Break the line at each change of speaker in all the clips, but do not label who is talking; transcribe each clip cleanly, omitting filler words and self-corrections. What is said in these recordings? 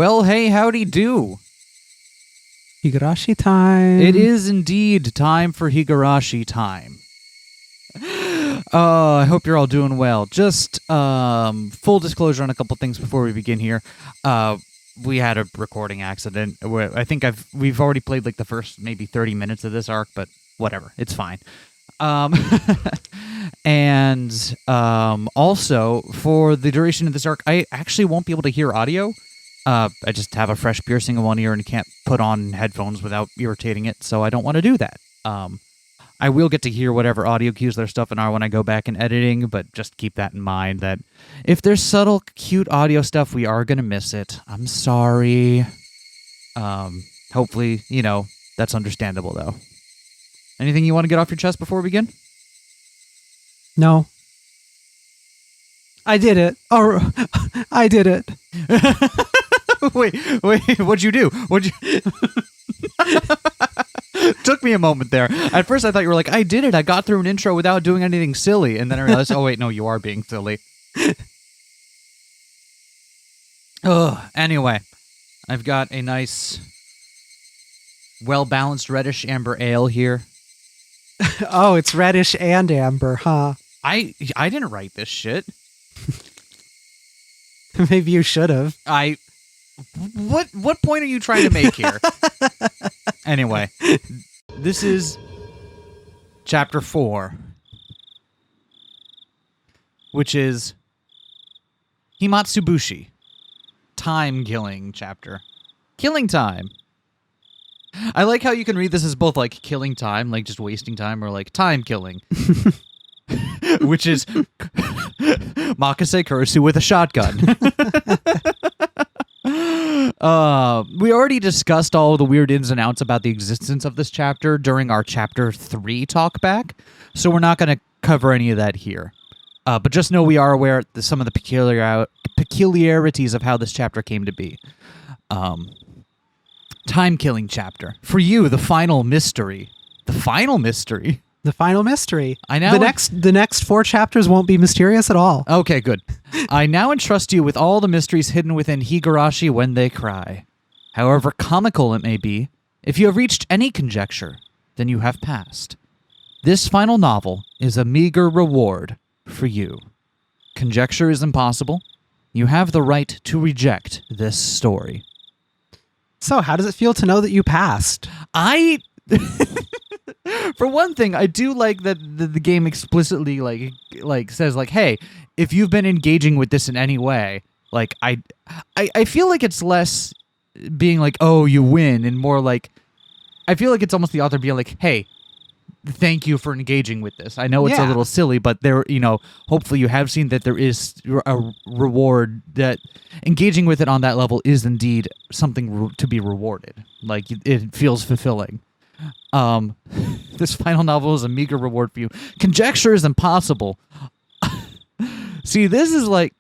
Well, hey, howdy do.
Higurashi time.
It is indeed time for Higurashi time. I hope you're all doing well. Just full disclosure on a couple things before we begin here. We had a recording accident. I think we've already played like the first maybe 30 minutes of this arc, but whatever, it's fine. And also for the duration of this arc, I actually won't be able to hear audio. I just have a fresh piercing in one ear and can't put on headphones without irritating it, so I don't want to do that. I will get to hear whatever audio cues their stuff in are when I go back in editing, but just keep that in mind that if there's subtle, cute audio stuff, we are going to miss it. I'm sorry. Hopefully, that's understandable, though. Anything you want to get off your chest before we begin?
No. I did it. Oh, I did it.
Wait, what'd you do? Took me a moment there. At first I thought you were like, I did it. I got through an intro without doing anything silly. And then I realized, oh wait, no, you are being silly. Anyway, I've got a nice, well-balanced reddish amber ale here.
Oh, it's reddish and amber, huh?
I didn't write this shit.
Maybe you should have.
What point are you trying to make here? Anyway, this is chapter 4, which is Himatsubushi, time-killing chapter. Killing time. I like how you can read this as both like killing time, like just wasting time, or like time-killing. Which is Makase Kurisu with a shotgun. We already discussed all the weird ins and outs about the existence of this chapter during our chapter 3 talkback, so we're not going to cover any of that here. But just know we are aware of some of the peculiarities of how this chapter came to be. Time-killing chapter. For you, the final mystery. The final mystery?
The final mystery.
I know.
The next 4 chapters won't be mysterious at all.
Okay, good. I now entrust you with all the mysteries hidden within Higurashi when they cry. However comical it may be, if you have reached any conjecture, then you have passed. This final novel is a meager reward for you. Conjecture is impossible. You have the right to reject this story.
So, how does it feel to know that you passed?
For one thing, I do like that the game explicitly like says like, hey, if you've been engaging with this in any way, like I feel like it's less being like, oh, you win, and more like I feel like it's almost the author being like, hey, thank you for engaging with this. I know it's a little silly, but there, hopefully you have seen that there is a reward, that engaging with it on that level is indeed something to be rewarded. Like it feels fulfilling. This final novel is a meager reward for you. Conjecture is impossible. See, this is like,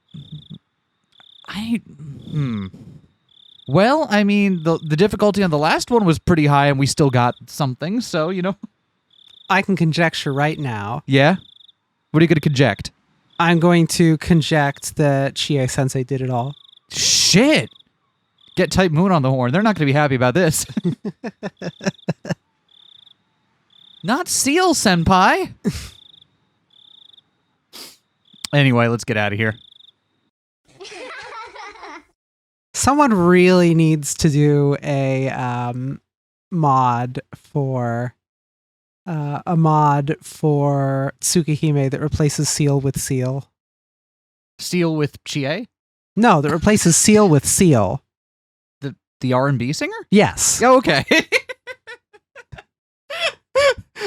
Well, I mean, the difficulty on the last one was pretty high, and we still got something. So
I can conjecture right now.
Yeah. What are you going to conject?
I'm going to conject that Chie-sensei did it all.
Shit. Get Type Moon on the horn. They're not going to be happy about this. Not Seal, senpai. Anyway, let's get out of here.
Someone really needs to do a mod for Tsukihime that replaces Seal with Seal.
Seal with Chie?
No, that replaces Seal with Seal.
The R&B singer?
Yes.
Oh, okay.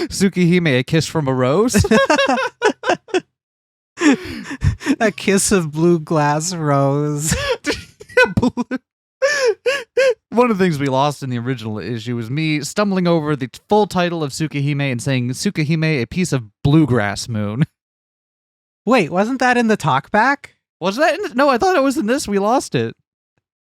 Tsukihime, a kiss from a rose?
A kiss of blue glass rose.
One of the things we lost in the original issue was me stumbling over the full title of Tsukihime and saying, Tsukihime, a piece of bluegrass moon.
Wait, wasn't that in the talkback?
Was that in No, I thought it was in this. We lost it.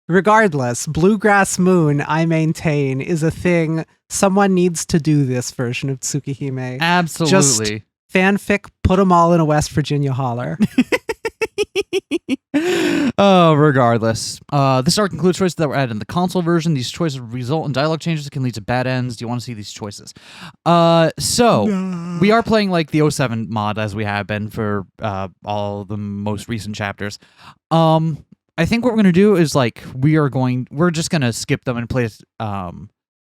Regardless, Bluegrass Moon, I maintain, is a thing. Someone needs to do this version of Tsukihime.
Absolutely.
Just fanfic, put them all in a West Virginia holler.
Oh, Regardless, this arc includes choices that were added in the console version. These choices result in dialogue changes that can lead to bad ends. Do you want to see these choices? So we are playing like the 07 mod as we have been for all the most recent chapters. I think what we're gonna do is like we're just gonna skip them and play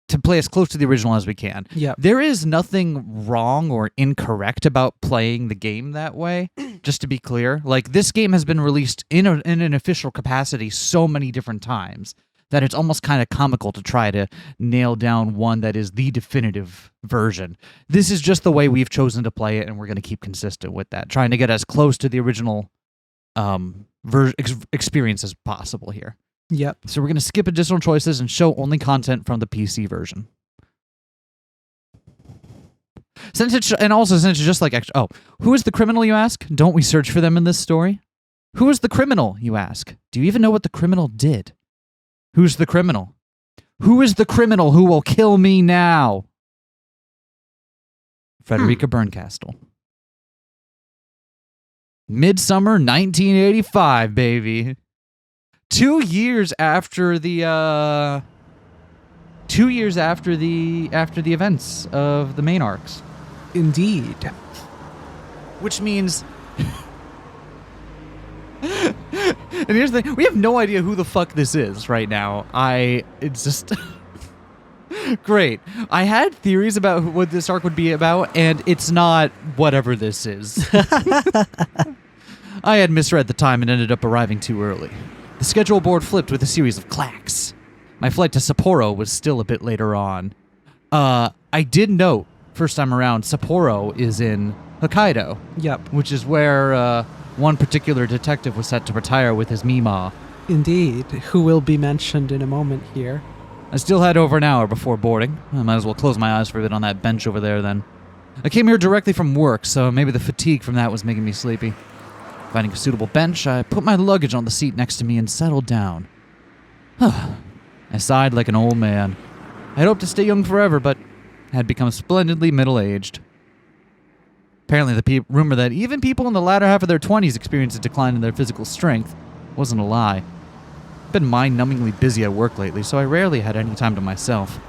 to play as close to the original as we can.
Yeah.
There is nothing wrong or incorrect about playing the game that way, just to be clear. Like, this game has been released in an official capacity so many different times that it's almost kind of comical to try to nail down one that is the definitive version. This is just the way we've chosen to play it, and we're going to keep consistent with that, trying to get as close to the original experience as possible here.
Yep.
So we're going to skip additional choices and show only content from the PC version. Since it's just like... who is the criminal, you ask? Don't we search for them in this story? Who is the criminal, you ask? Do you even know what the criminal did? Who's the criminal? Who is the criminal who will kill me now? Frederica Berncastle. Midsummer 1985, baby. 2 years after the events of the main arcs.
Indeed.
Which means and here's the thing, we have no idea who the fuck this is right now. It's just great. I had theories about what this arc would be about, and it's not whatever this is. I had misread the time and ended up arriving too early. The schedule board flipped with a series of clacks. My flight to Sapporo was still a bit later on. I did note, first time around, Sapporo is in Hokkaido.
Yep.
Which is where one particular detective was set to retire with his Mima.
Indeed. Who will be mentioned in a moment here.
I still had over an hour before boarding. I might as well close my eyes for a bit on that bench over there then. I came here directly from work, so maybe the fatigue from that was making me sleepy. Finding a suitable bench, I put my luggage on the seat next to me and settled down. I sighed like an old man. I had hoped to stay young forever, but had become splendidly middle-aged. Apparently the rumor that even people in the latter half of their 20s experience a decline in their physical strength wasn't a lie. I've been mind-numbingly busy at work lately, so I rarely had any time to myself.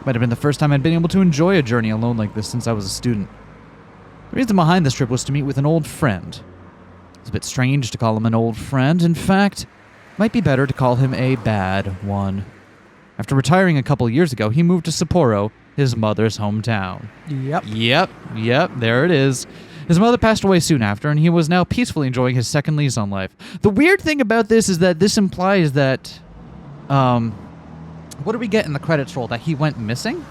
Might have been the first time I'd been able to enjoy a journey alone like this since I was a student. The reason behind this trip was to meet with an old friend. It's a bit strange to call him an old friend. In fact, it might be better to call him a bad one. After retiring a couple years ago, he moved to Sapporo, his mother's hometown. Yep, there it is. His mother passed away soon after, and he was now peacefully enjoying his second lease on life. The weird thing about this is that this implies that... what do we get in the credits roll? That he went missing?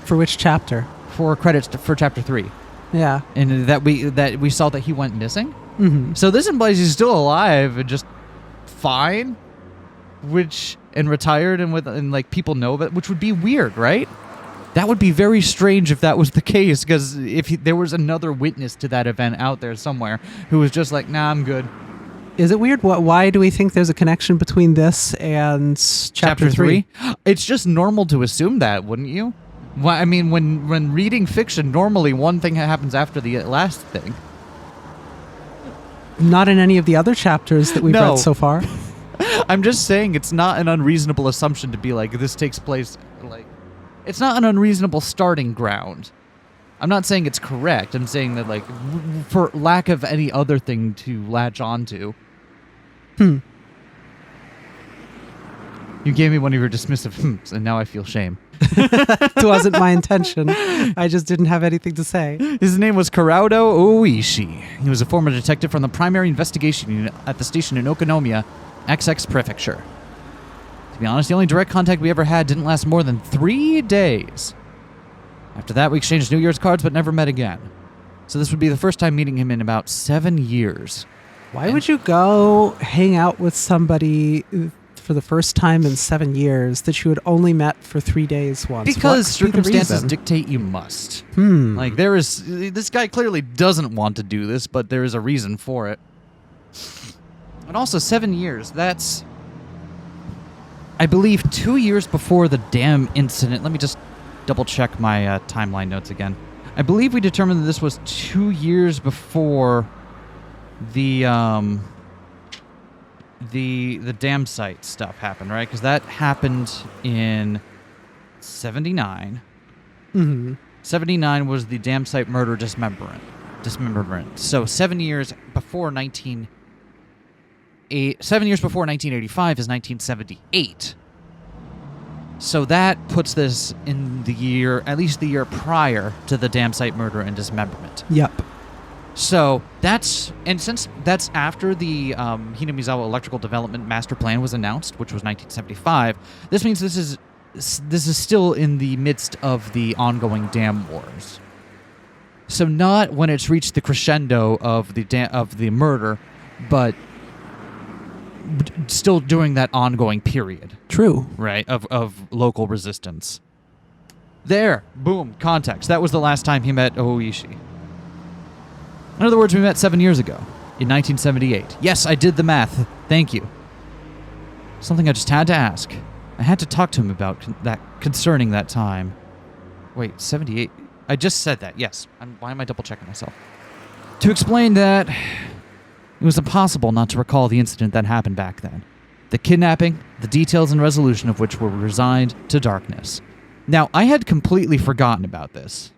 For which chapter?
For credits for chapter 3.
Yeah.
And that we saw that he went missing?
Mm-hmm.
So this implies he's still alive and just fine, and retired and like people know about, which would be weird, right? That would be very strange if that was the case, because if there was another witness to that event out there somewhere who was just like, nah, I'm good.
Is it weird? Why do we think there's a connection between this and chapter 3?
It's just normal to assume that, wouldn't you? Well, I mean, when reading fiction, normally one thing happens after the last thing.
Not in any of the other chapters that we've read so far.
I'm just saying it's not an unreasonable assumption to be like, this takes place, like, it's not an unreasonable starting ground. I'm not saying it's correct. I'm saying that, like, for lack of any other thing to latch onto. You gave me one of your dismissive hms, and now I feel shame.
It wasn't my intention. I just didn't have anything to say.
His name was Kurado Oishi. He was a former detective from the primary investigation unit at the station in Okonomiya, XX Prefecture. To be honest, the only direct contact we ever had didn't last more than 3 days. After that, we exchanged New Year's cards but never met again. So this would be the first time meeting him in about 7 years.
Why would you go hang out with somebody for the first time in 7 years that you had only met for 3 days once?
Because circumstances dictate you must. Like, this guy clearly doesn't want to do this, but there is a reason for it. And also 7 years, that's, I believe, 2 years before the damn incident. Let me just double check my timeline notes again. I believe we determined that this was 2 years before the the dam site stuff happened, right? Because that happened in 79.
Mm-hmm.
79 was the dam site murder dismemberment. So 7 years before 1985 is 1978. So that puts this in the year, at least the year prior to the dam site murder and dismemberment.
Yep.
So since that's after the Hinamizawa Electrical Development Master Plan was announced, which was 1975, this means this is still in the midst of the ongoing dam wars. So not when it's reached the crescendo of the murder, but still during that ongoing period.
True.
Right, of local resistance. There, boom, context. That was the last time he met Oishi. In other words, we met 7 years ago, in 1978. Yes, I did the math. Thank you. Something I just had to ask. I had to talk to him about that concerning that time. Wait, 78? I just said that, yes. Why am I double-checking myself? To explain that, it was impossible not to recall the incident that happened back then. The kidnapping, the details and resolution of which were resigned to darkness. Now, I had completely forgotten about this.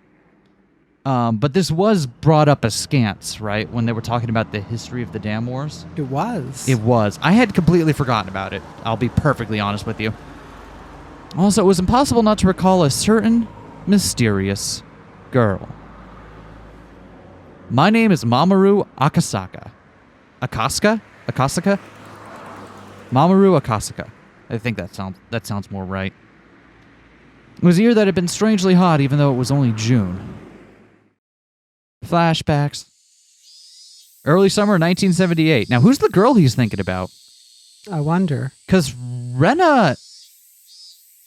But this was brought up askance, right? When they were talking about the history of the dam wars.
It was.
It was. I had completely forgotten about it. I'll be perfectly honest with you. Also, it was impossible not to recall a certain mysterious girl. My name is Mamorou Akasaka. Akasaka? Mamorou Akasaka. I think that sounds more right. It was a year that had been strangely hot, even though it was only June. Flashbacks. Early summer 1978. Now, who's the girl he's thinking about?
I wonder.
Because Rena,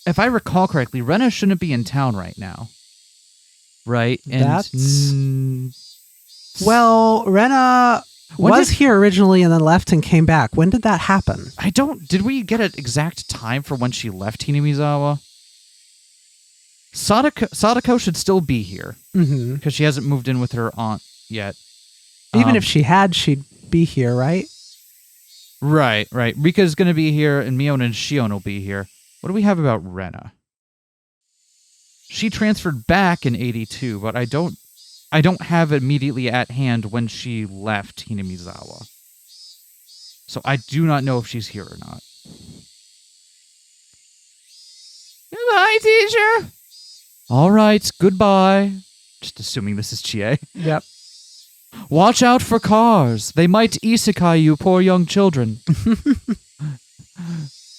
if I recall correctly, Rena shouldn't be in town right now. Right? And
well, Rena was here originally and then left and came back. When did that happen?
Did we get an exact time for when she left Hinamizawa? Sadako should still be here.
Mm-hmm.
Because she hasn't moved in with her aunt yet.
Even if she had, she'd be here, right?
Right. Rika's going to be here, and Mion and Shion will be here. What do we have about Rena? She transferred back in 82, but I don't have immediately at hand when she left Hinamizawa. So I do not know if she's here or not. Goodbye, teacher. All right, goodbye. Just assuming this is Chie.
Yep.
Watch out for cars. They might isekai you poor young children.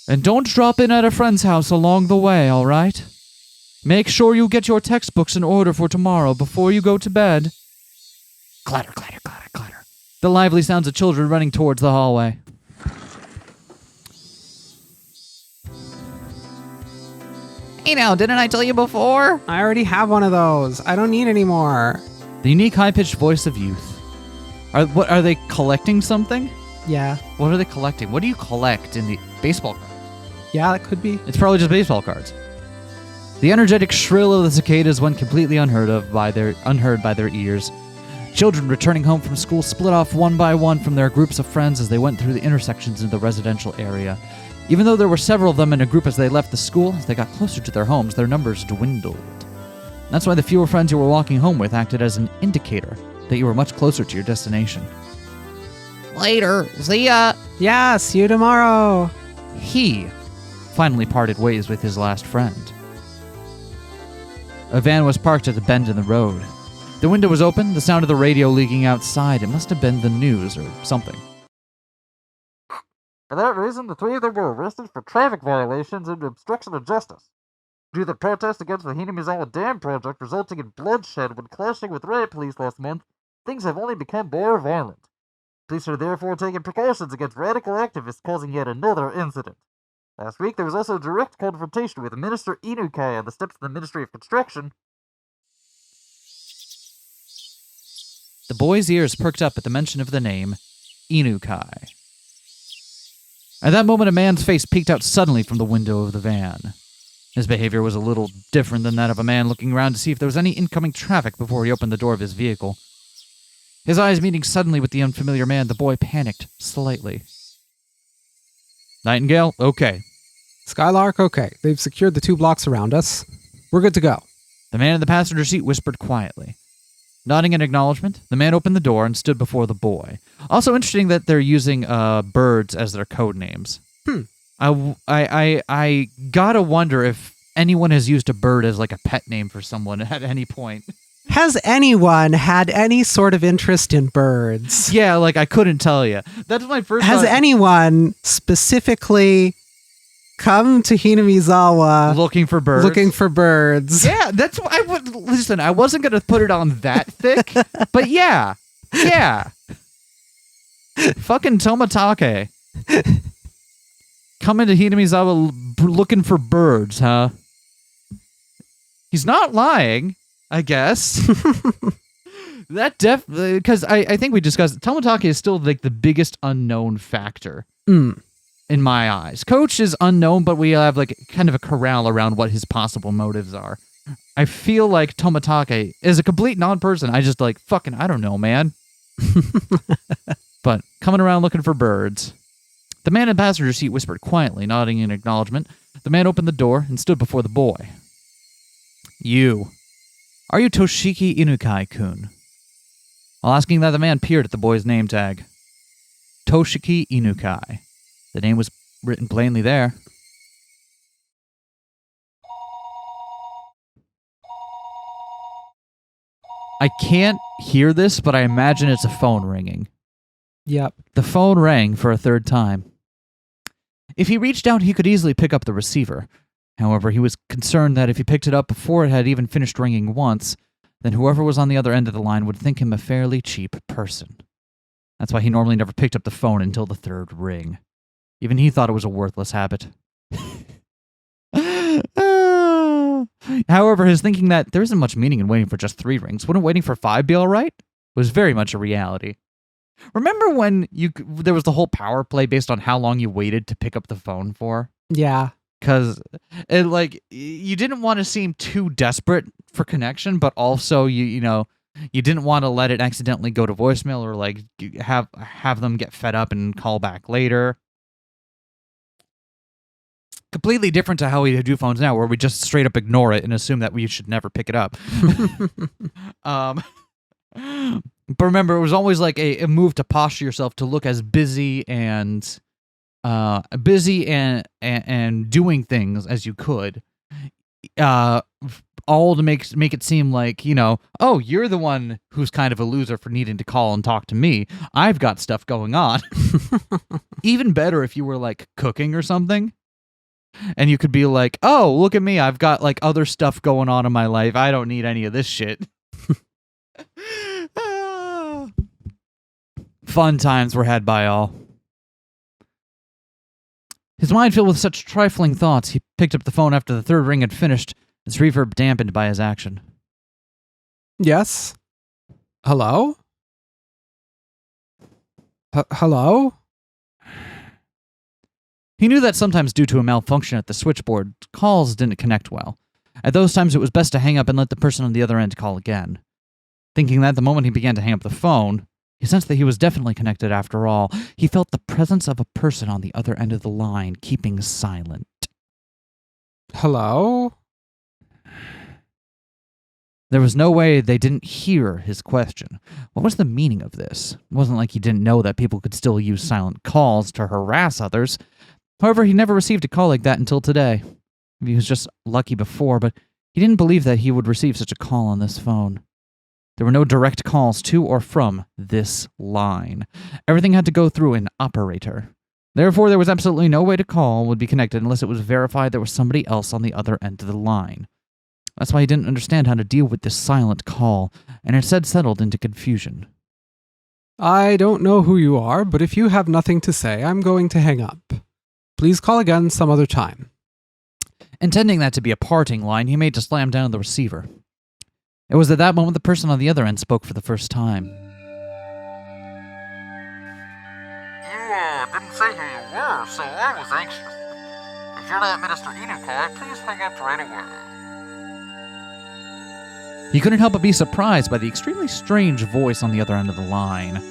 And don't drop in at a friend's house along the way, all right? Make sure you get your textbooks in order for tomorrow before you go to bed. Clatter, clatter, clatter, clatter. The lively sounds of children running towards the hallway. Hey now, didn't I tell you before?
I already have one of those. I don't need any more.
The unique high-pitched voice of youth. Are they collecting something?
Yeah.
What are they collecting? What do you collect in the baseball cards?
Yeah, that could be.
It's probably just baseball cards. The energetic shrill of the cicadas went completely unheard by their ears. Children returning home from school split off one by one from their groups of friends as they went through the intersections in the residential area. Even though there were several of them in a group as they left the school, as they got closer to their homes, their numbers dwindled. That's why the fewer friends you were walking home with acted as an indicator that you were much closer to your destination. Later. See ya.
Yeah, see you tomorrow.
He finally parted ways with his last friend. A van was parked at a bend in the road. The window was open, the sound of the radio leaking outside. It must have been the news or something.
For that reason, the three of them were arrested for traffic violations and obstruction of justice. Due to the protest against the Hinamizawa Dam project resulting in bloodshed when clashing with riot police last month, things have only become more violent. Police are therefore taking precautions against radical activists causing yet another incident. Last week, there was also a direct confrontation with Minister Inukai on the steps of the Ministry of Construction.
The boy's ears perked up at the mention of the name Inukai. At that moment, a man's face peeked out suddenly from the window of the van. His behavior was a little different than that of a man looking around to see if there was any incoming traffic before he opened the door of his vehicle. His eyes meeting suddenly with the unfamiliar man, the boy panicked slightly. Nightingale, okay.
Skylark, okay. They've secured the 2 blocks around us. We're good to go.
The man in the passenger seat whispered quietly. Nodding in acknowledgement, the man opened the door and stood before the boy. Also interesting that they're using birds as their code names. I gotta wonder if anyone has used a bird as like a pet name for someone at any point.
Has anyone had any sort of interest in birds?
Yeah, like I couldn't tell you. That's my first.
Has
thought.
anyone specifically come to Hinamizawa
Looking for birds?
looking for birds?
Yeah, that's what I would listen. I wasn't gonna put it on that thick, but yeah. Fucking Tomatake. Coming to Hinamizawa looking for birds, huh? He's not lying, I guess. That definitely, because I think we discussed Tomatake is still like the biggest unknown factor in my eyes. Coach is unknown, but we have like kind of a corral around what his possible motives are. I feel like Tomatake is a complete non-person. I just like fucking I don't know, man. But coming around looking for birds. The man in the passenger seat whispered quietly, nodding in acknowledgement. The man opened the door and stood before the boy. You. Are you Toshiki Inukai-kun? While asking that, the man peered at the boy's name tag. Toshiki Inukai. The name was written plainly there. I can't hear this, but I imagine it's a phone ringing.
Yep.
The phone rang for a third time. If he reached out, he could easily pick up the receiver. However, he was concerned that if he picked it up before it had even finished ringing once, then whoever was on the other end of the line would think him a fairly cheap person. That's why he normally never picked up the phone until the third ring. Even he thought it was a worthless habit. However, his thinking that there isn't much meaning in waiting for just 3 rings, wouldn't waiting for 5 be all right, was very much a reality. Remember when there was the whole power play based on how long you waited to pick up the phone for?
Yeah.
Because you didn't want to seem too desperate for connection, but also you didn't want to let it accidentally go to voicemail or like have them get fed up and call back later. Completely different to how we do phones now, where we just straight up ignore it and assume that we should never pick it up. But remember, it was always like a move to posture yourself to look as busy and doing things as you could, all to make it seem like, oh, you're the one who's kind of a loser for needing to call and talk to me. I've got stuff going on. Even better if you were like cooking or something. And you could be like, oh, look at me. I've got like other stuff going on in my life. I don't need any of this shit. Fun times were had by all. His mind filled with such trifling thoughts, he picked up the phone after the third ring had finished, its reverb dampened by his action.
Yes? Hello? Hello?
He knew that sometimes due to a malfunction at the switchboard, calls didn't connect well. At those times, it was best to hang up and let the person on the other end call again. Thinking that the moment he began to hang up the phone, he sensed that he was definitely connected after all. He felt the presence of a person on the other end of the line, keeping silent.
Hello?
There was no way they didn't hear his question. What was the meaning of this? It wasn't like he didn't know that people could still use silent calls to harass others. However, he never received a call like that until today. He was just lucky before, but he didn't believe that he would receive such a call on this phone. There were no direct calls to or from this line. Everything had to go through an operator. Therefore, there was absolutely no way to call would be connected unless it was verified there was somebody else on the other end of the line. That's why he didn't understand how to deal with this silent call, and instead settled into confusion.
I don't know who you are, but if you have nothing to say, I'm going to hang up. Please call again some other time.
Intending that to be a parting line, he made to slam down the receiver. It was at that moment the person on the other end spoke for the first time.
You, didn't say who you were, so I was anxious. If you're not Minister Inukai, please hang up right away.
He couldn't help but be surprised by the extremely strange voice on the other end of the line.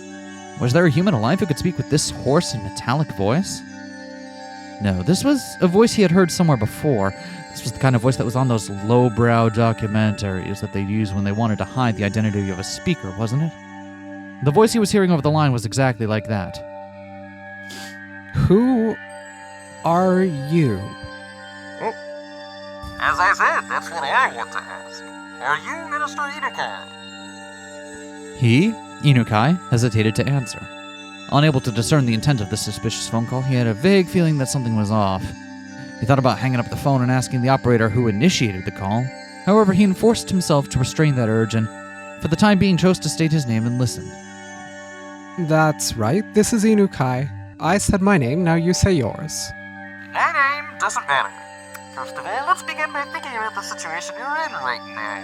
Was there a human alive who could speak with this hoarse and metallic voice? No, this was a voice he had heard somewhere before. This was the kind of voice that was on those lowbrow documentaries that they used when they wanted to hide the identity of a speaker, wasn't it? The voice he was hearing over the line was exactly like that.
Who are you?
As I said, that's what I want to ask. Are you Minister Inukai?
He, Inukai, hesitated to answer. Unable to discern the intent of the suspicious phone call, he had a vague feeling that something was off. He thought about hanging up the phone and asking the operator who initiated the call. However, he enforced himself to restrain that urge and, for the time being, chose to state his name and listen.
That's right, this is Inukai. I said my name, now you say yours.
My name doesn't matter. First of all, let's begin by thinking about the situation you're in right now.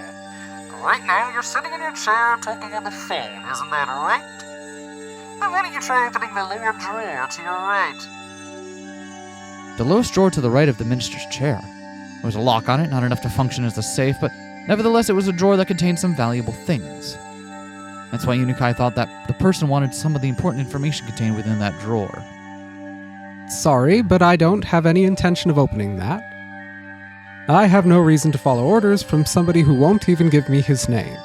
Right now, you're sitting in your chair talking on the phone, isn't that right? Now why don't you try opening the lower drawer to your right?
The lowest drawer to the right of the minister's chair. There was a lock on it, not enough to function as a safe, but nevertheless it was a drawer that contained some valuable things. That's why Inukai thought that the person wanted some of the important information contained within that drawer.
Sorry, but I don't have any intention of opening that. I have no reason to follow orders from somebody who won't even give me his name.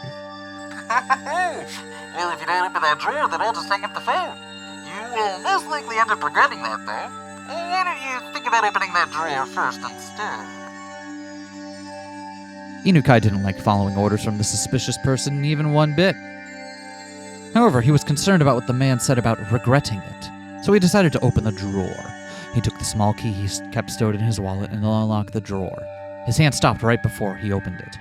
Well, if you don't open that drawer, then I'll just hang up the phone. You will most likely end up regretting that, though. Why don't you think about opening that drawer first instead?
Inukai didn't like following orders from the suspicious person even one bit. However, he was concerned about what the man said about regretting it, so he decided to open the drawer. He took the small key he kept stowed in his wallet and unlocked the drawer. His hand stopped right before he opened it.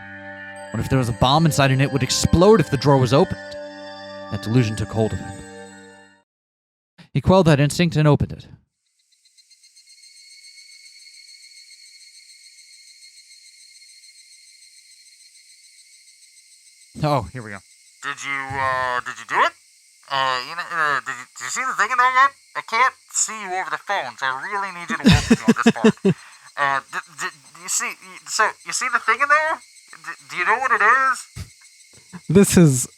What if there was a bomb inside and it would explode if the drawer was opened? That delusion took hold of him. He quelled that instinct and opened it. Oh, here we go.
Did you do it? Did you see the thing in there yet? I can't see you over the phone, so I really need you to walk with me on this part. You see the thing in there? Do you know what it is?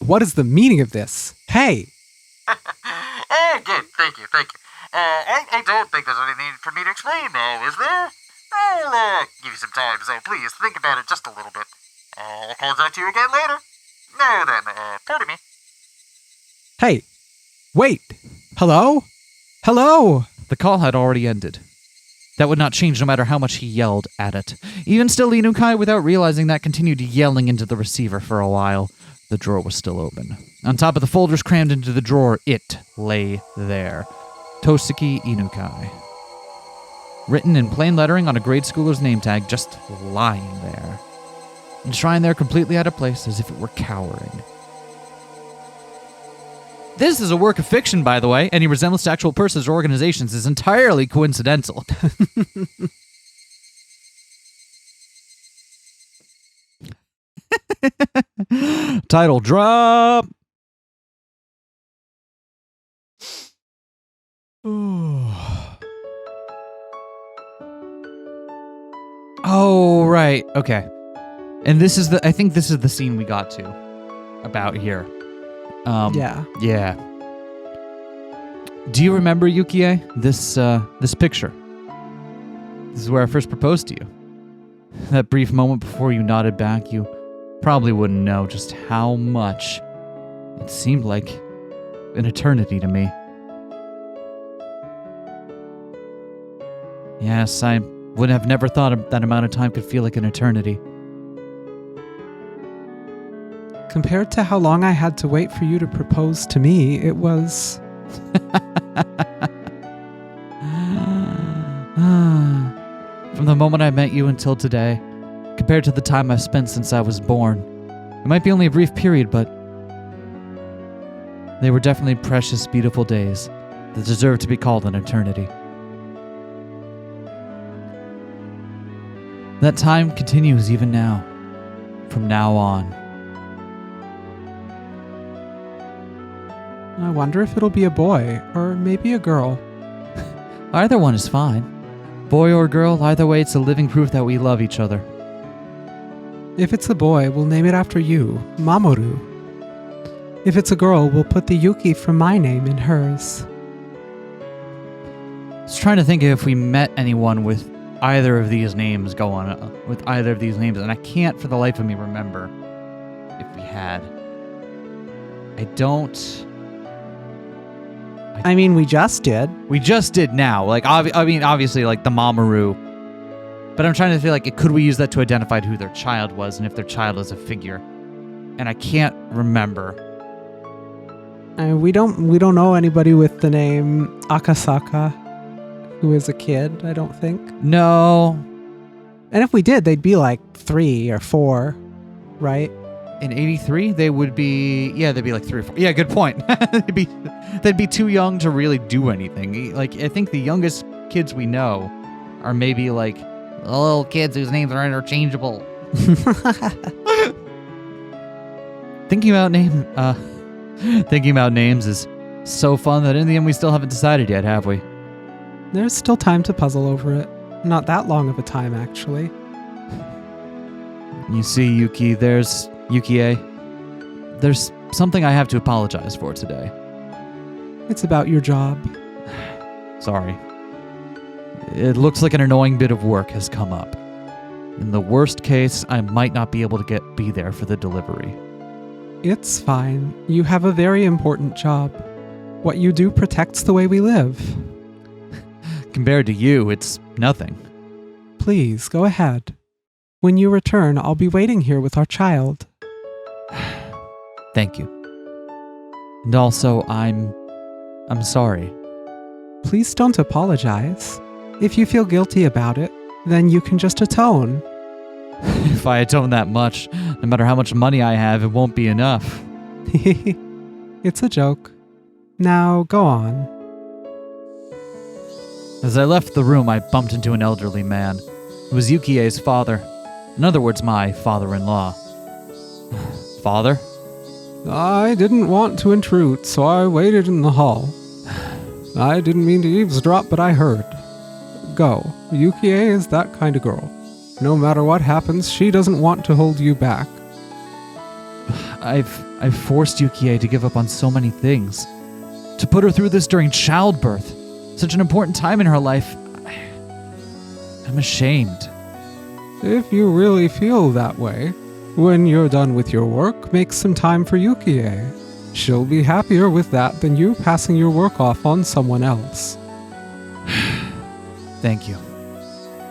What is the meaning of this? Hey!
Oh, good. Thank you. I don't think there's anything for me to explain now, is there? I'll give you some time, so please think about it just a little bit. I'll contact you again later. Now then, pardon me.
Hey! Wait! Hello? Hello!
The call had already ended. That would not change no matter how much he yelled at it. Even still, Inukai, without realizing that, continued yelling into the receiver for a while. The drawer was still open. On top of the folders crammed into the drawer, it lay there. Tosuke Inukai. Written in plain lettering on a grade schooler's name tag, just lying there. Enshrined there completely out of place, as if it were cowering. This is a work of fiction, by the way. Any resemblance to actual persons or organizations is entirely coincidental. Title drop. Oh, right. Okay. And I think this is the scene we got to about here.
Yeah.
Yeah. Do you remember, Yukie, this picture? This is where I first proposed to you. That brief moment before you nodded back, you probably wouldn't know just how much it seemed like an eternity to me. Yes, I would have never thought that amount of time could feel like an eternity.
Compared to how long I had to wait for you to propose to me, it was...
From the moment I met you until today, compared to the time I've spent since I was born, it might be only a brief period, but they were definitely precious, beautiful days that deserve to be called an eternity. That time continues even now, from now on.
I wonder if it'll be a boy, or maybe a girl.
Either one is fine. Boy or girl, either way it's a living proof that we love each other.
If it's a boy, we'll name it after you, Mamorou. If it's a girl, we'll put the Yuki from my name in hers.
was trying to think if we met anyone with either of these names and I can't for the life of me remember if we had. I don't.
I mean, we just did.
We just did now. Like, obviously, like the Mamorou. But I'm trying to feel like, could we use that to identify who their child was and if their child was a figure? And I can't remember.
We don't know anybody with the name Akasaka who is a kid, I don't think.
No.
And if we did, they'd be like 3 or 4, right?
In 83, they'd be like 3 or 4. Yeah, good point. they'd be too young to really do anything. Like, I think the youngest kids we know are maybe like little kids whose names are interchangeable. Thinking about names is so fun that in the end we still haven't decided yet, have we?
There's still time to puzzle over it. Not that long of a time, actually.
You see, Yukie, there's something I have to apologize for today.
It's about your job.
Sorry. It looks like an annoying bit of work has come up. In the worst case, I might not be able to be there for the delivery.
It's fine. You have a very important job. What you do protects the way we live.
Compared to you, it's nothing.
Please, go ahead. When you return, I'll be waiting here with our child.
Thank you. And also, I'm sorry.
Please don't apologize. If you feel guilty about it, then you can just atone.
If I atone that much, no matter how much money I have, it won't be enough.
It's a joke. Now, go on.
As I left the room, I bumped into an elderly man. It was Yukie's father. In other words, my father-in-law. Father?
I didn't want to intrude, so I waited in the hall. I didn't mean to eavesdrop, but I heard. Go. Yukie is that kind of girl. No matter what happens, she doesn't want to hold you back.
I've forced Yukie to give up on so many things. To put her through this during childbirth. Such an important time in her life. I'm ashamed.
If you really feel that way, when you're done with your work, make some time for Yukie. She'll be happier with that than you passing your work off on someone else.
Thank you.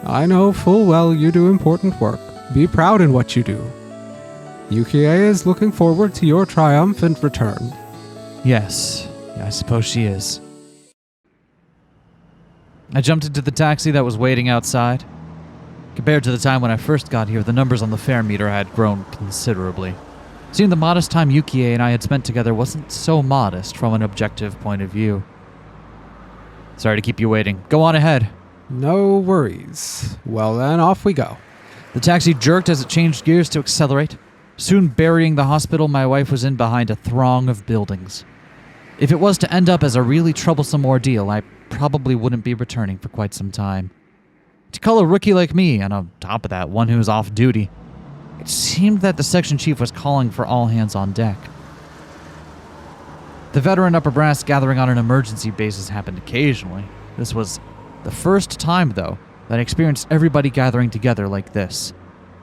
I know full well you do important work. Be proud in what you do. Yukie is looking forward to your triumphant return.
Yes, I suppose she is. I jumped into the taxi that was waiting outside. Compared to the time when I first got here, the numbers on the fare meter had grown considerably. Seeing the modest time Yukie and I had spent together wasn't so modest from an objective point of view. Sorry to keep you waiting. Go on ahead.
No worries. Well then, off we go.
The taxi jerked as it changed gears to accelerate, soon burying the hospital my wife was in behind a throng of buildings. If it was to end up as a really troublesome ordeal, I probably wouldn't be returning for quite some time. To call a rookie like me, and on top of that, one who was off duty, it seemed that the section chief was calling for all hands on deck. The veteran upper brass gathering on an emergency basis happened occasionally. This was the first time, though, that I experienced everybody gathering together like this.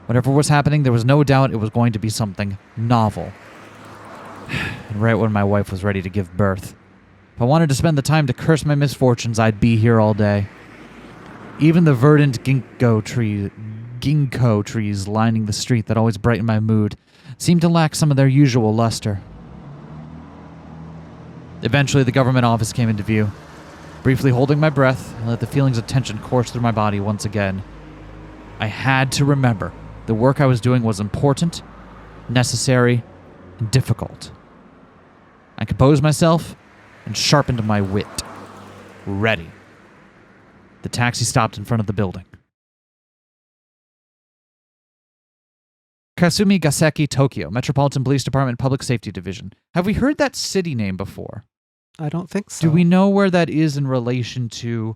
Whatever was happening, there was no doubt it was going to be something novel. And right when my wife was ready to give birth. If I wanted to spend the time to curse my misfortunes, I'd be here all day. Even the verdant ginkgo trees lining the street that always brightened my mood seemed to lack some of their usual luster. Eventually, the government office came into view. Briefly holding my breath, I let the feelings of tension course through my body once again. I had to remember the work I was doing was important, necessary, and difficult. I composed myself and sharpened my wit. Ready. The taxi stopped in front of the building. Kasumi Gaseki, Tokyo, Metropolitan Police Department, Public Safety Division. Have we heard that city name before?
I don't think so.
Do we know where that is in relation to...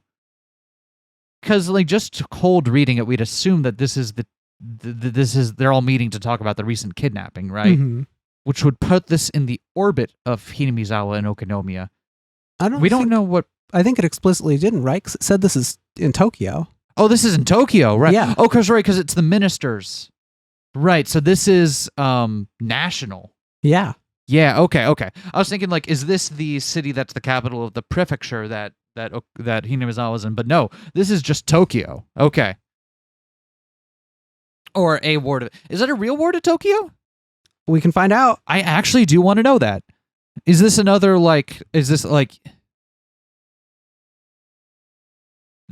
Because, just cold reading it, we'd assume that this is they're all meeting to talk about the recent kidnapping, right?
Mm-hmm.
Which would put this in the orbit of Hinamizawa and Okinomiya.
We
don't know what
I think it explicitly didn't, right? 'Cause it said this is in Tokyo.
Oh, this is in Tokyo, right?
Yeah.
Oh, because it's the ministers. Right, so this is national.
Yeah.
Yeah, okay. I was thinking, like, is this the city that's the capital of the prefecture that Hinamizawa is in? But no, this is just Tokyo. Okay. Or a ward of... Is that a real ward of Tokyo?
We can find out.
I actually do want to know that. Is this another, like... Is this, like...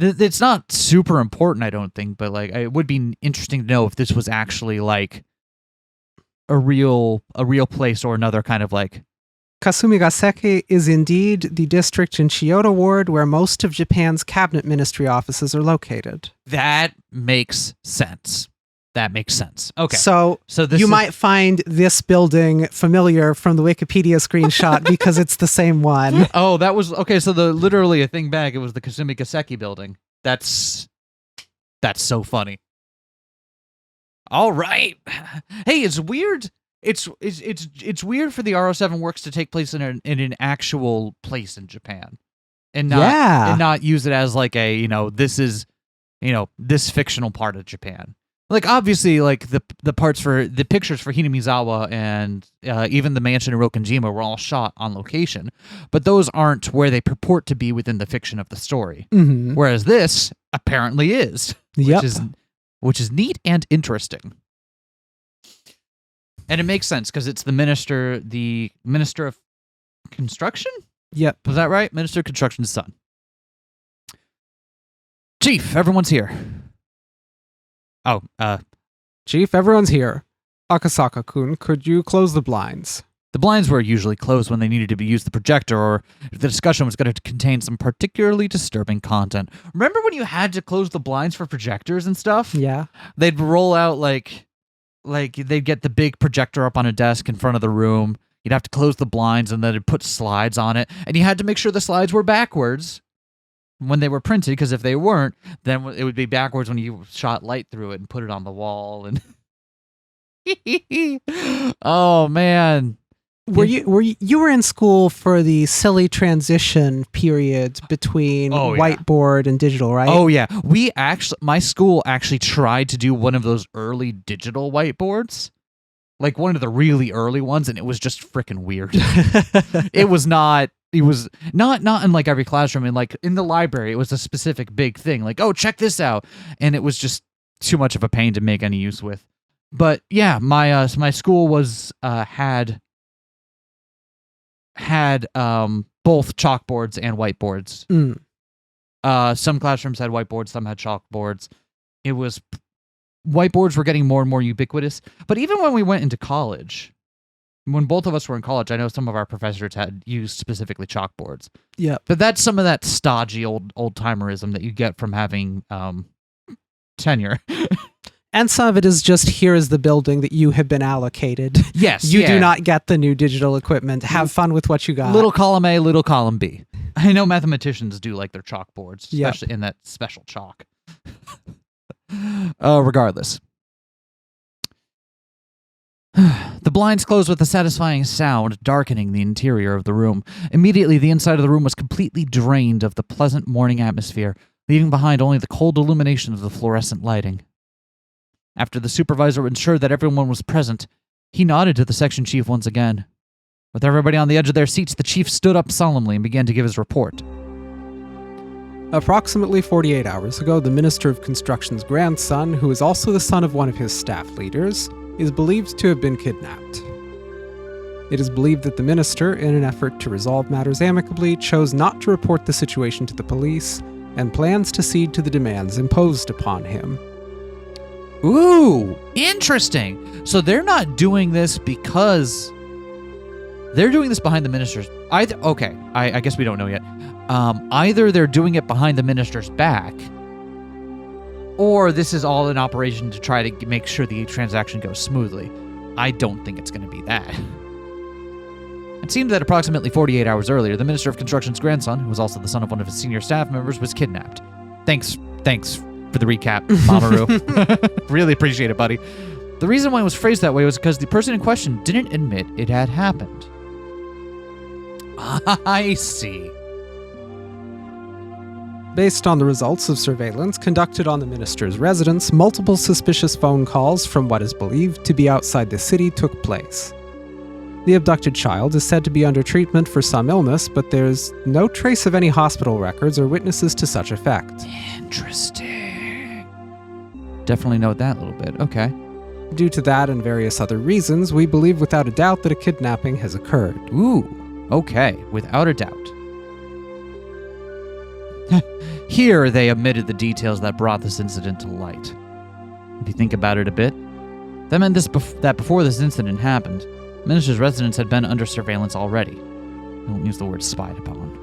It's not super important, I don't think, but, like, it would be interesting to know if this was actually, like, a real place or another kind of, like...
Kasumigaseki is indeed the district in Chiyoda Ward where most of Japan's cabinet ministry offices are located.
That makes sense. Okay.
So
this
you
is,
might find this building familiar from the Wikipedia screenshot because it's the same one.
Oh, that was... Okay, so literally a thing back, it was the Kasumigaseki building. That's so funny. All right. Hey, it's weird. It's weird for the RO7 works to take place in an actual place in Japan, and not use it as like a this is this fictional part of Japan. Like obviously, like the parts for the pictures for Hinamizawa and even the mansion in Rokkanjima were all shot on location, but those aren't where they purport to be within the fiction of the story.
Mm-hmm.
Whereas this apparently is, which is neat and interesting. And it makes sense because it's the minister of construction?
Yep.
Was that right? Minister of Construction's son. Chief, everyone's here. Oh,
Chief, everyone's here. Akasaka-kun, could you close the blinds?
the blinds were usually closed when they needed to be used the projector or if the discussion was going to contain some particularly disturbing content. Remember when you had to close the blinds for projectors and stuff?
Yeah.
They'd roll out like they'd get the big projector up on a desk in front of the room. You'd have to close the blinds and then it'd put slides on it. And you had to make sure the slides were backwards when they were printed, because if they weren't, then it would be backwards when you shot light through it and put it on the wall. And oh man.
Were you were in school for the silly transition period between whiteboard and digital, right?
Oh yeah. My school actually tried to do one of those early digital whiteboards. Like one of the really early ones, and it was just freaking weird. It was not in like every classroom, and like in the library, it was a specific big thing. Like, oh, check this out. And it was just too much of a pain to make any use with. But yeah, my school was had both chalkboards and whiteboards. Some classrooms had whiteboards, some had chalkboards. Whiteboards were getting more and more ubiquitous. But even when we went into college, when both of us were in college, I know some of our professors had used specifically chalkboards.
Yeah.
But that's some of that stodgy old-timerism that you get from having tenure.
And some of it is just, here is the building that you have been allocated.
Yes.
You do not get the new digital equipment. Have fun with what you got.
Little column A, little column B. I know mathematicians do like their chalkboards, especially in that special chalk. Regardless. The blinds closed with a satisfying sound, darkening the interior of the room. Immediately, the inside of the room was completely drained of the pleasant morning atmosphere, leaving behind only the cold illumination of the fluorescent lighting. After the supervisor ensured that everyone was present, he nodded to the section chief once again. With everybody on the edge of their seats, the chief stood up solemnly and began to give his report.
Approximately 48 hours ago, the Minister of Construction's grandson, who is also the son of one of his staff leaders, is believed to have been kidnapped. It is believed that the minister, in an effort to resolve matters amicably, chose not to report the situation to the police and plans to cede to the demands imposed upon him.
Ooh, interesting. So they're not doing this because they're doing this behind the minister's. I guess we don't know yet. Either they're doing it behind the minister's back, or this is all an operation to try to make sure the transaction goes smoothly. I don't think it's going to be that. It seemed that approximately 48 hours earlier, the Minister of Construction's grandson, who was also the son of one of his senior staff members, was kidnapped. Thanks for the recap, Mamorou. Really appreciate it, buddy. The reason why it was phrased that way was because the person in question didn't admit it had happened. I see.
Based on the results of surveillance conducted on the minister's residence, multiple suspicious phone calls from what is believed to be outside the city took place. The abducted child is said to be under treatment for some illness, but there's no trace of any hospital records or witnesses to such effect.
Interesting. Definitely note that a little bit. Okay.
Due to that and various other reasons, we believe without a doubt that a kidnapping has occurred.
Ooh. Okay. Without a doubt. Here, they omitted the details that brought this incident to light. If you think about it a bit, that meant that before this incident happened, the minister's residence had been under surveillance already. I don't use the word spied upon.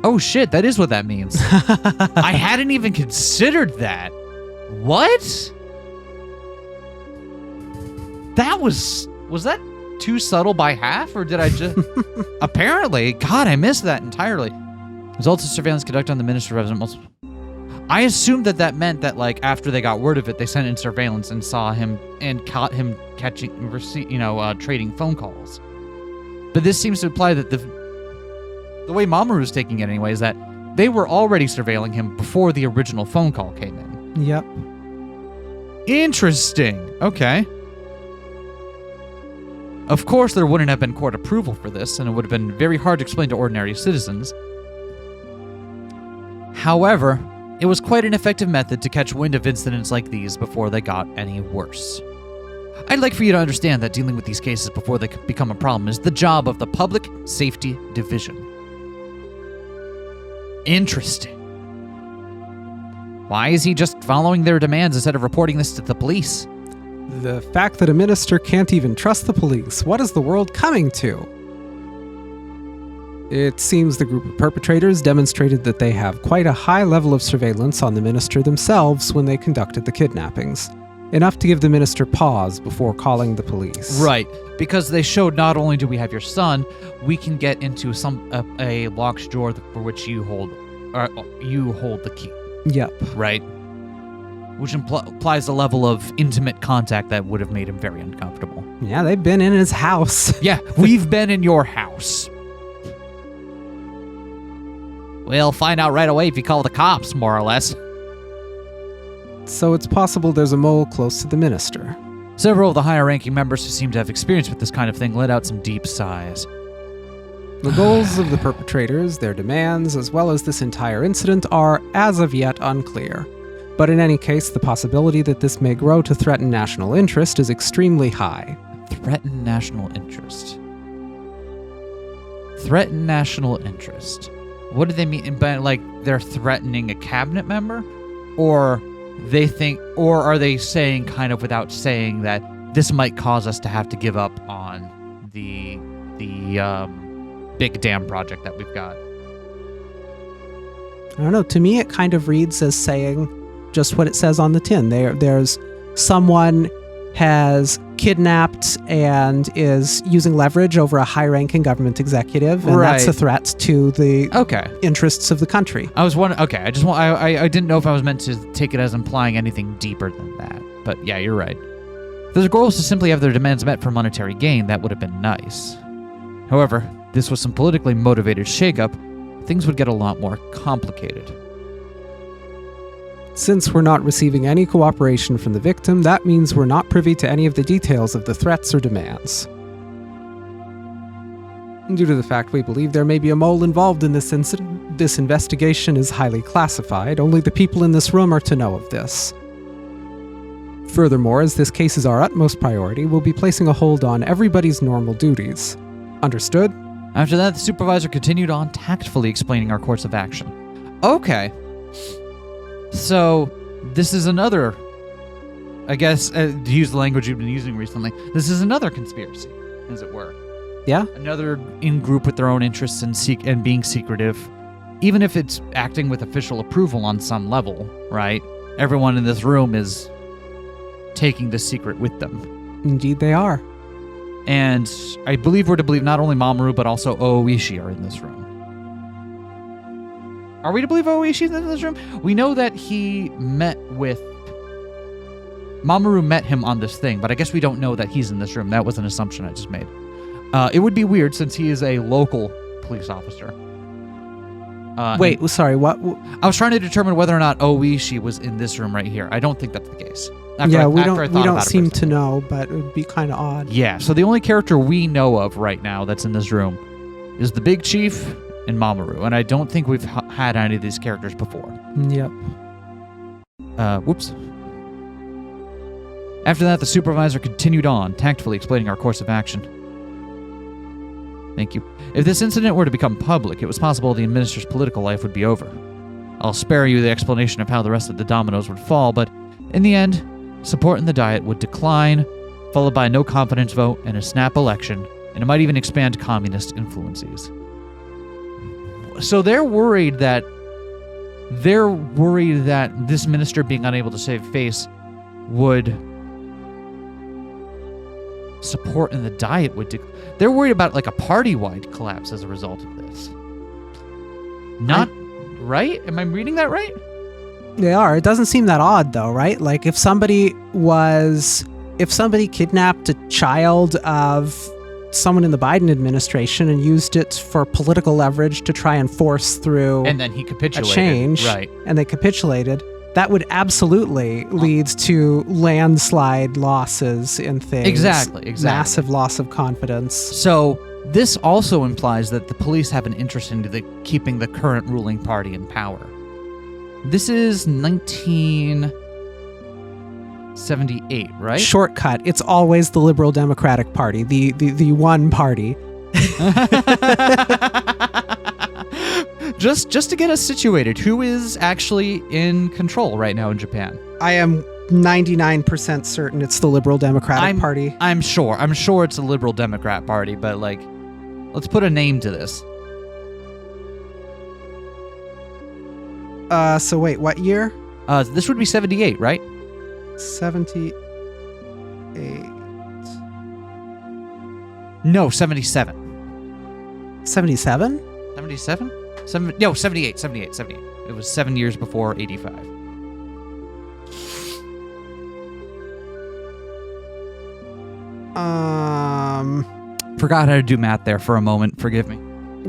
Oh shit, that is what that means. I hadn't even considered that. What? That was that too subtle by half, or did I just... Apparently. God, I missed that entirely. Results of surveillance conducted on the minister's residence. I assumed that meant that, like, after they got word of it, they sent in surveillance and saw him and caught him trading phone calls. But this seems to imply that the way Mamoru's taking it anyway is that they were already surveilling him before the original phone call came in.
Yep.
Interesting. Okay. Of course, there wouldn't have been court approval for this, and it would have been very hard to explain to ordinary citizens. However, it was quite an effective method to catch wind of incidents like these before they got any worse. I'd like for you to understand that dealing with these cases before they become a problem is the job of the Public Safety Division. Interesting. Why is he just following their demands instead of reporting this to the police?
The fact that a minister can't even trust the police. What is the world coming to? It seems the group of perpetrators demonstrated that they have quite a high level of surveillance on the minister themselves when they conducted the kidnappings. Enough to give the minister pause before calling the police.
Right, because they showed not only do we have your son, we can get into a locked drawer for which you hold the key.
Yep.
Right? Which implies a level of intimate contact that would have made him very uncomfortable.
Yeah, they've been in his house.
Yeah, we've been in your house. We'll find out right away if you call the cops, more or less.
So it's possible there's a mole close to the minister.
Several of the higher-ranking members who seem to have experience with this kind of thing let out some deep sighs.
The goals of the perpetrators, their demands, as well as this entire incident are, as of yet, unclear. But in any case, the possibility that this may grow to threaten national interest is extremely high.
Threaten national interest. Threaten national interest. What do they mean by, like, they're threatening a cabinet member? Or are they saying, kind of without saying, that this might cause us to have to give up on the big dam project that we've got?
I don't know. To me, it kind of reads as saying just what it says on the tin. There's someone has kidnapped and is using leverage over a high-ranking government executive, and that's a threat to the interests of the country.
I was wondering. Okay, I didn't know if I was meant to take it as implying anything deeper than that. But yeah, you're right. If their goal is to simply have their demands met for monetary gain, that would have been nice. However, this was some politically motivated shakeup. Things would get a lot more complicated. Since we're not receiving any cooperation from the victim, that means we're not privy to any of the details of the threats or demands.
Due to the fact we believe there may be a mole involved in this incident, this investigation is highly classified. Only the people in this room are to know of this. Furthermore, as this case is our utmost priority, we'll be placing a hold on everybody's normal duties. Understood?
After that, the supervisor continued on, tactfully explaining our course of action. Okay. So, this is another, I guess, to use the language you've been using recently, this is another conspiracy, as it were.
Yeah?
Another in-group with their own interests and being secretive, even if it's acting with official approval on some level, right? Everyone in this room is taking the secret with them.
Indeed they are.
And I believe we're to believe not only Mamorou, but also Ooishi are in this room. Are we to believe Ooishi is in this room? We know that he met with... Mamorou met him on this thing, but I guess we don't know that he's in this room. That was an assumption I just made. It would be weird since he is a local police officer.
Wait, sorry, what?
I was trying to determine whether or not Oishi was in this room right here. I don't think that's the case.
We don't seem to know, but it would be kind of odd.
Yeah, so the only character we know of right now that's in this room is the Big Chief and Mamorou, and I don't think we've had any of these characters before.
Yep.
Whoops. After that, the supervisor continued on, tactfully explaining our course of action. Thank you. If this incident were to become public, it was possible the minister's political life would be over. I'll spare you the explanation of how the rest of the dominoes would fall, but in the end, support in the Diet would decline, followed by a no confidence vote and a snap election, and it might even expand communist influences. So they're worried that this minister being unable to save face would support in the Diet would they're worried about like a party-wide collapse as a result of this. Right? Am I reading that right?
They are. It doesn't seem that odd though, right? Like if somebody kidnapped a child of someone in the Biden administration and used it for political leverage to try and force through
and then he capitulated.
A change,
right? And
they capitulated. That would absolutely lead to landslide losses in things.
Exactly.
Massive loss of confidence.
So this also implies that the police have an interest in keeping the current ruling party in power. This is 1978, right?
Shortcut. It's always the Liberal Democratic Party, the one party.
Just to get us situated, who is actually in control right now in Japan?
I am 99% certain it's the Liberal Democratic Party.
I'm sure it's the Liberal Democrat Party, but like, let's put a name to this.
So wait, what year?
This would be 78, right?
78.
No, 77.
77?
77? 78. It was 7 years before 85. Forgot how to do math there for a moment. Forgive me.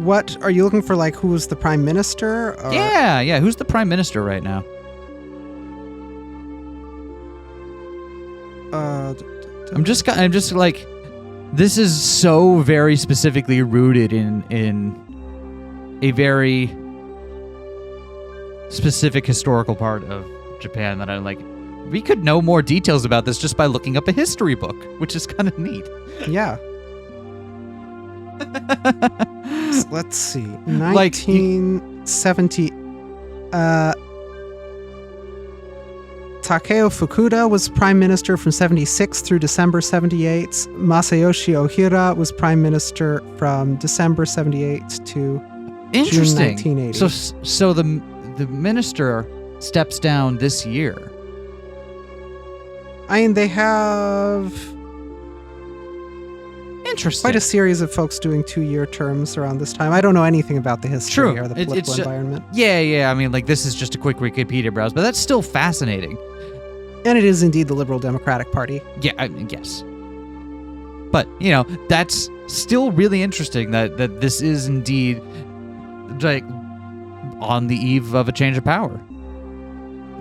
What are you looking for? Like, who was the prime minister? Or?
Yeah. Who's the prime minister right now? I'm just like, this is so very specifically rooted in a very specific historical part of Japan that I'm like, we could know more details about this just by looking up a history book, which is kind of neat.
Yeah. Let's see. 1970. Takeo Fukuda was prime minister from 76 through December 78. Masayoshi Ohira was prime minister from December 78 to June 1980.
So the minister steps down this year.
I mean, they have quite a series of folks doing 2-year terms around this time. I don't know anything about the history or the political environment.
Yeah. I mean, like, this is just a quick Wikipedia browse, but that's still fascinating.
And it is indeed the Liberal Democratic Party.
Yeah, yes. But, that's still really interesting that this is indeed, like, on the eve of a change of power.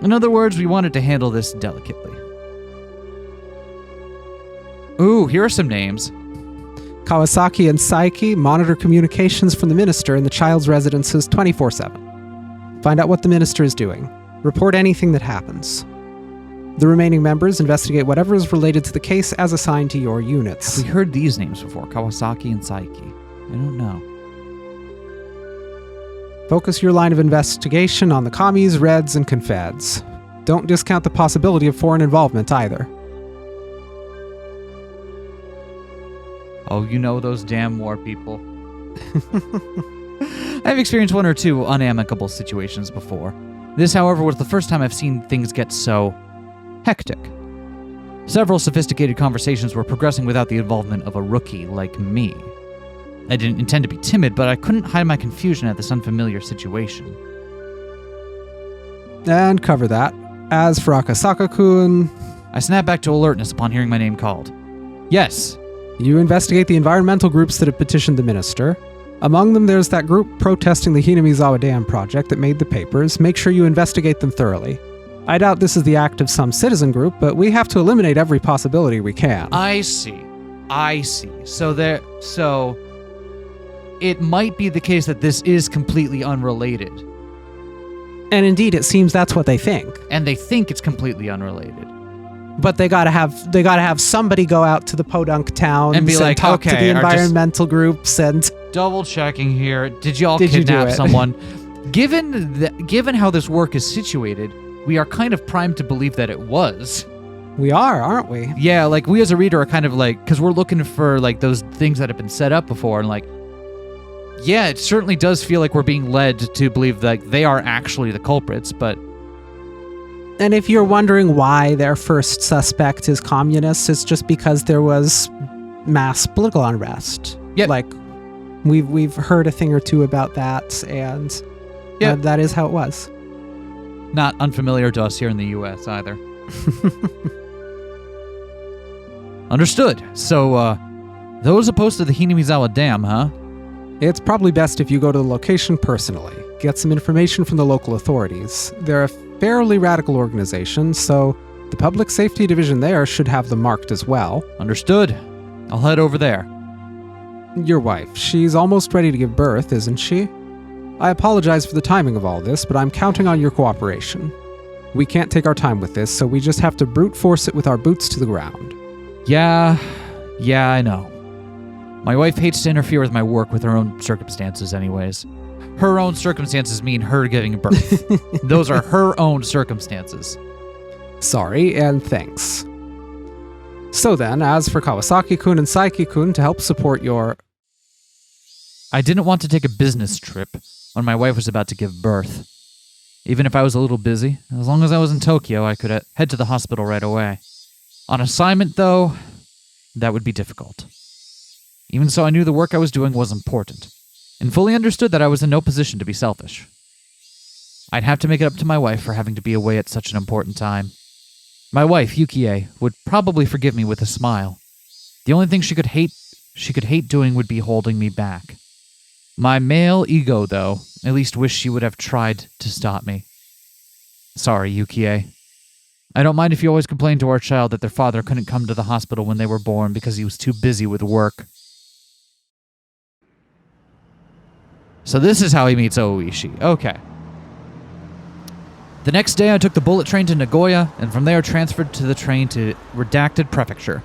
In other words, we wanted to handle this delicately. Ooh, here are some names.
Kawasaki and Saiki monitor communications from the minister in the child's residences 24/7. Find out what the minister is doing. Report anything that happens. The remaining members investigate whatever is related to the case as assigned to your units.
Have we heard these names before? Kawasaki and Saiki. I don't know.
Focus your line of investigation on the commies, Reds, and Confeds. Don't discount the possibility of foreign involvement either.
Oh, those damn war people. I've experienced 1 or 2 unamicable situations before. This, however, was the first time I've seen things get so hectic. Several sophisticated conversations were progressing without the involvement of a rookie like me. I didn't intend to be timid, but I couldn't hide my confusion at this unfamiliar situation.
And cover that. As for Akasaka-kun...
I snapped back to alertness upon hearing my name called. Yes,
You investigate the environmental groups that have petitioned the minister. Among them, there's that group protesting the Hinamizawa Dam project that made the papers. Make sure you investigate them thoroughly. I doubt this is the act of some citizen group, but we have to eliminate every possibility we can.
I see. So it might be the case that this is completely unrelated.
And indeed, it seems that's what they think.
And they think it's completely unrelated.
But they gotta have somebody go out to the podunk towns
And be like,
talk to
okay,
the environmental groups and
Double checking here. Did y'all
Did you do
kidnap
it?
someone? Given how this work is situated, we are kind of primed to believe that it was.
we are, aren't we?
Yeah, like we as a reader are kind of like, because we're looking for like those things that have been set up before, and like, yeah, it certainly does feel like we're being led to believe that they are actually the culprits, but
And if you're wondering why their first suspect is communists, it's just because there was mass political unrest.
Yep.
Like, we've heard a thing or two about that, and
Yep.
that is how it was.
not unfamiliar to us here in the U.S. either. Understood. So, those opposed to the Hinamizawa Dam, huh?
It's probably best if you go to the location personally, get some information from the local authorities. They're a fairly radical organization, so the public safety division there should have them marked as well.
Understood. I'll head over there.
Your wife, she's almost ready to give birth, isn't she? I apologize for the timing of all this, but I'm counting on your cooperation. We can't take our time with this, so we just have to brute force it with our boots to the ground.
Yeah, I know. My wife hates to interfere with my work with her own circumstances anyways. Her own circumstances mean her giving birth. Those are her own circumstances.
Sorry, and thanks. So then, as for Kawasaki-kun and Saiki-kun to help support your...
I didn't want to take a business trip when my wife was about to give birth. Even if I was a little busy, as long as I was in Tokyo, I could head to the hospital right away. On assignment, though, that would be difficult. Even so, I knew the work I was doing was important, and fully understood that I was in no position to be selfish. I'd have to make it up to my wife for having to be away at such an important time. My wife, Yukie, would probably forgive me with a smile. The only thing she could hate doing would be holding me back. My male ego, though, at least wished she would have tried to stop me. Sorry, Yukie. I don't mind if you always complain to our child that their father couldn't come to the hospital when they were born because he was too busy with work. So this is how he meets Oishi. Okay. The next day I took the bullet train to Nagoya, and from there transferred to the train to Redacted Prefecture.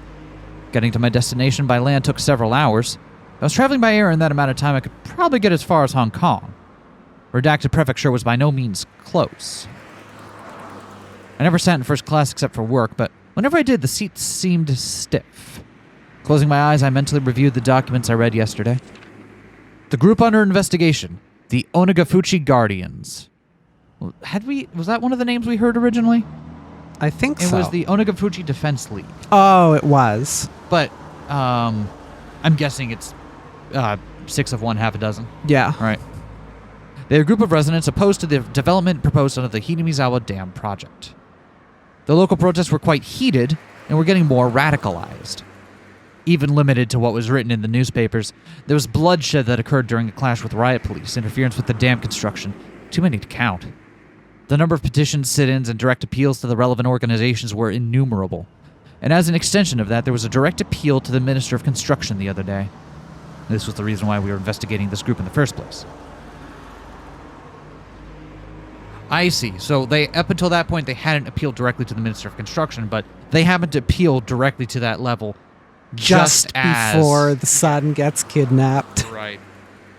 Getting to my destination by land took several hours. If I was traveling by air in that amount of time, I could probably get as far as Hong Kong. Redacted Prefecture was by no means close. I never sat in first class except for work, but whenever I did, the seats seemed stiff. Closing my eyes, I mentally reviewed the documents I read yesterday. The group under investigation, the Onagafuchi Guardians. Was that one of the names we heard originally?
I think
It
so.
was the Onagafuchi Defense League.
Oh, it was.
But, I'm guessing it's 6 of one, half a dozen.
Yeah.
Right. They're a group of residents opposed to the development proposed under the Hinamizawa Dam project. The local protests were quite heated and were getting more radicalized. Even limited to what was written in the newspapers, there was bloodshed that occurred during a clash with riot police, interference with the dam construction. Too many to count. The number of petitions, sit-ins, and direct appeals to the relevant organizations were innumerable. And as an extension of that, there was a direct appeal to the Minister of Construction the other day. This was the reason why we were investigating this group in the first place. I see. So they, up until that point, they hadn't appealed directly to the Minister of Construction, but they happened to appeal directly to that level
Just before the son gets kidnapped.
Right.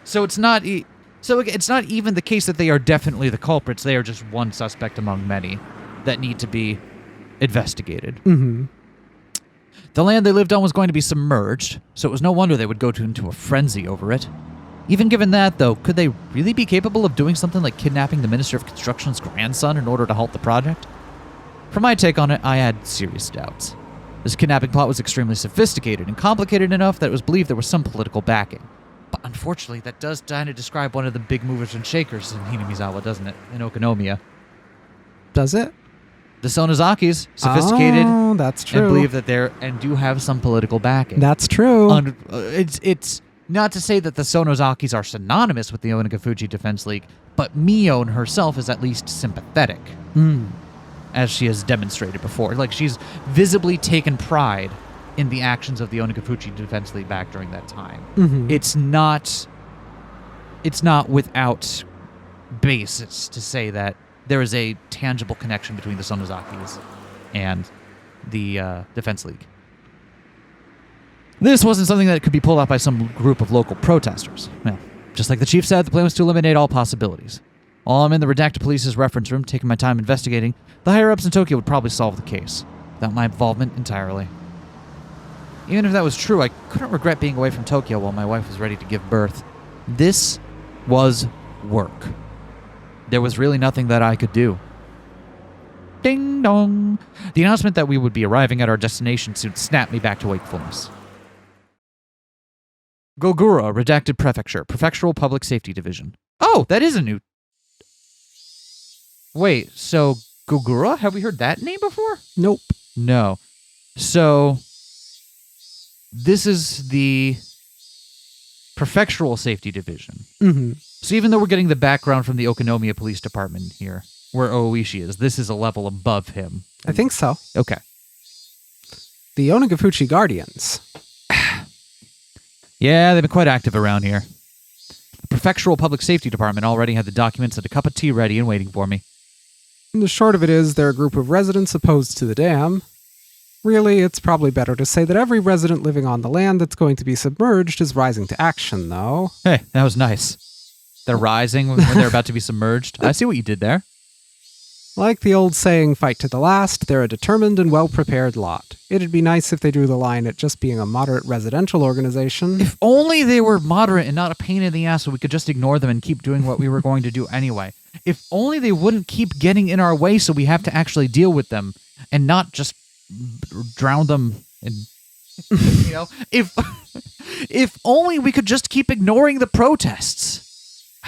So it's not it's not even the case that they are definitely the culprits. They are just one suspect among many that need to be investigated.
Mm-hmm.
The land they lived on was going to be submerged, so it was no wonder they would go into a frenzy over it. Even given that, though, could they really be capable of doing something like kidnapping the Minister of Construction's grandson in order to halt the project? For my take on it, I had serious doubts. This kidnapping plot was extremely sophisticated and complicated enough that it was believed there was some political backing. But unfortunately, that does kind of describe one of the big movers and shakers in Hinamizawa, doesn't it? In Okonomiya.
Does it?
The Sonozakis, sophisticated,
Oh, that's true.
and believe that they're and do have some political backing.
That's true.
It's not to say that the Sonozakis are synonymous with the Onagafuchi Defense League, but Mion herself is at least sympathetic, as she has demonstrated before. Like, she's visibly taken pride in the actions of the Onagafuchi Defense League back during that time. It's not without basis to say that there is a tangible connection between the Sonozakis and the Defense League. This wasn't something that could be pulled off by some group of local protesters. Well, just like the chief said, the plan was to eliminate all possibilities. While I'm in the redacted police's reference room, taking my time investigating, the higher-ups in Tokyo would probably solve the case, without my involvement entirely. Even if that was true, I couldn't regret being away from Tokyo while my wife was ready to give birth. This was work. There was really nothing that I could do. Ding dong! The announcement that we would be arriving at our destination soon snapped me back to wakefulness. Gogura, Redacted Prefecture, Prefectural Public Safety Division. Oh, that is a new... Wait, so Gogura? Have we heard that name before?
Nope.
No. So, this is the Prefectural Safety Division. So even though we're getting the background from the Okonomiya Police Department here, where Ooishi is, this is a level above him.
I think so.
Okay.
The Onagafuchi Guardians.
Yeah, they've been quite active around here. The Prefectural Public Safety Department already had the documents and a cup of tea ready and waiting for me.
And the short of it is, they're a group of residents opposed to the dam. Really, it's probably better to say that every resident living on the land that's going to be submerged is rising to action, though.
Hey, that was nice. They're rising when they're about to be submerged. I see what you did there.
Like the old saying, fight to the last, they're a determined and well-prepared lot. It'd be nice if they drew the line at just being a moderate residential organization.
If only they were moderate and not a pain in the ass so we could just ignore them and keep doing what we were going to do anyway. If only they wouldn't keep getting in our way so we have to actually deal with them and not just drown them in... You know? If only we could just keep ignoring the protests.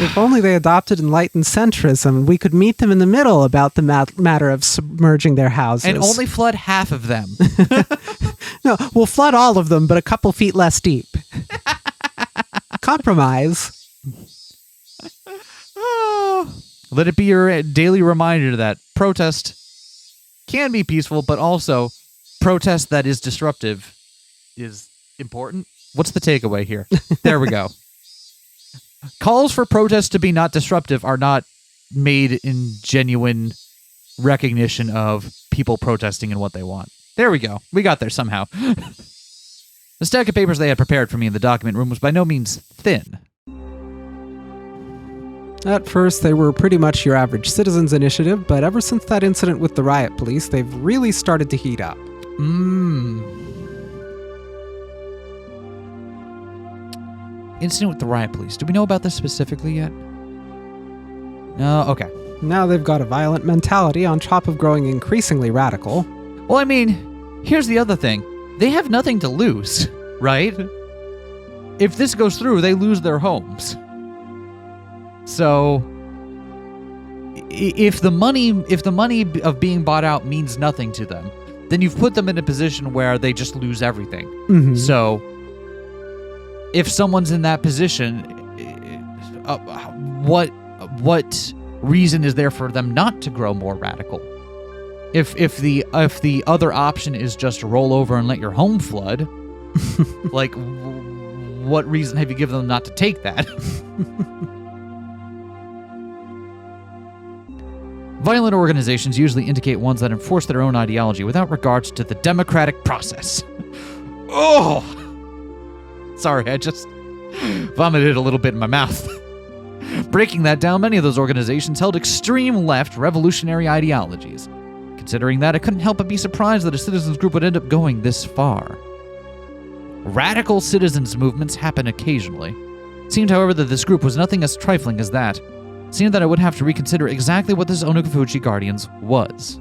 If only they adopted enlightened centrism, we could meet them in the middle about the matter of submerging their houses.
And only flood half of them.
No, we'll flood all of them, but a couple feet less deep. Compromise.
Oh. Let it be your daily reminder that protest can be peaceful, but also protest that is disruptive is important. What's the takeaway here? There we go. Calls for protests to be not disruptive are not made in genuine recognition of people protesting and what they want. There we go. We got there somehow. The stack of papers they had prepared for me in the document room was by no means thin.
At first, they were pretty much your average citizens initiative, but ever since that incident with the riot police, they've really started to heat up.
Incident with the riot police. Do we know about this specifically yet? No, okay.
Now they've got a violent mentality on top of growing increasingly radical.
Well, I mean, here's the other thing. They have nothing to lose, right? If this goes through, they lose their homes. So, if the money of being bought out means nothing to them, then you've put them in a position where they just lose everything. So, if someone's in that position, what reason is there for them not to grow more radical? If the other option is just roll over and let your home flood, like what reason have you given them not to take that? Violent organizations usually indicate ones that enforce their own ideology without regards to the democratic process. Oh! Sorry, I just vomited a little bit in my mouth. Breaking that down, many of those organizations held extreme left revolutionary ideologies. Considering that, I couldn't help but be surprised that a citizens group would end up going this far. Radical citizens movements happen occasionally. It seemed, however, that this group was nothing as trifling as that. It seemed that I would have to reconsider exactly what this Onagafuchi Guardians was.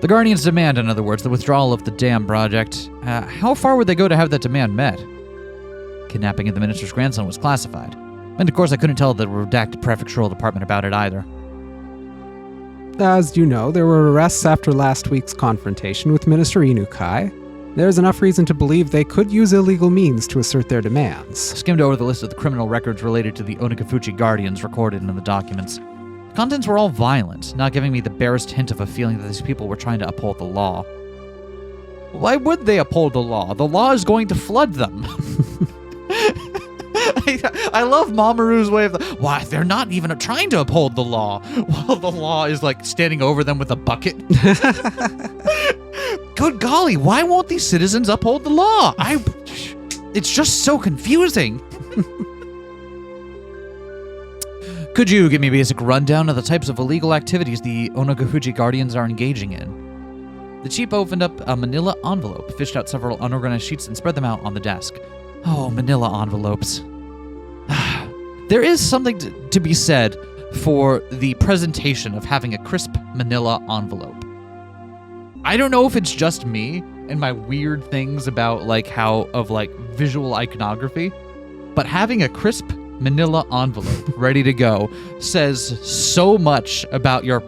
The Guardians demand, in other words, the withdrawal of the dam project. How far would they go to have that demand met? Kidnapping of the minister's grandson was classified. And of course I couldn't tell the redacted prefectural department about it either.
As you know, there were arrests after last week's confrontation with Minister Inukai. There's enough reason to believe they could use illegal means to assert their demands.
Skimmed over the list of the criminal records related to the Onagafuchi Guardians recorded in the documents. The contents were all violent, not giving me the barest hint of a feeling that these people were trying to uphold the law. Why would they uphold the law? The law is going to flood them. I love Mamoru's way of why they're not even trying to uphold the law while the law is like standing over them with a bucket. Good golly, why won't these citizens uphold the law? It's just so confusing. Could you give me a basic rundown of the types of illegal activities the Onagafuchi Guardians are engaging in? The chief opened up a manila envelope, fished out several unorganized sheets, and spread them out on the desk. Oh, manila envelopes. There is something to be said for the presentation of having a crisp manila envelope. I don't know if it's just me and my weird things about visual iconography, but having a crisp manila envelope ready to go says so much about your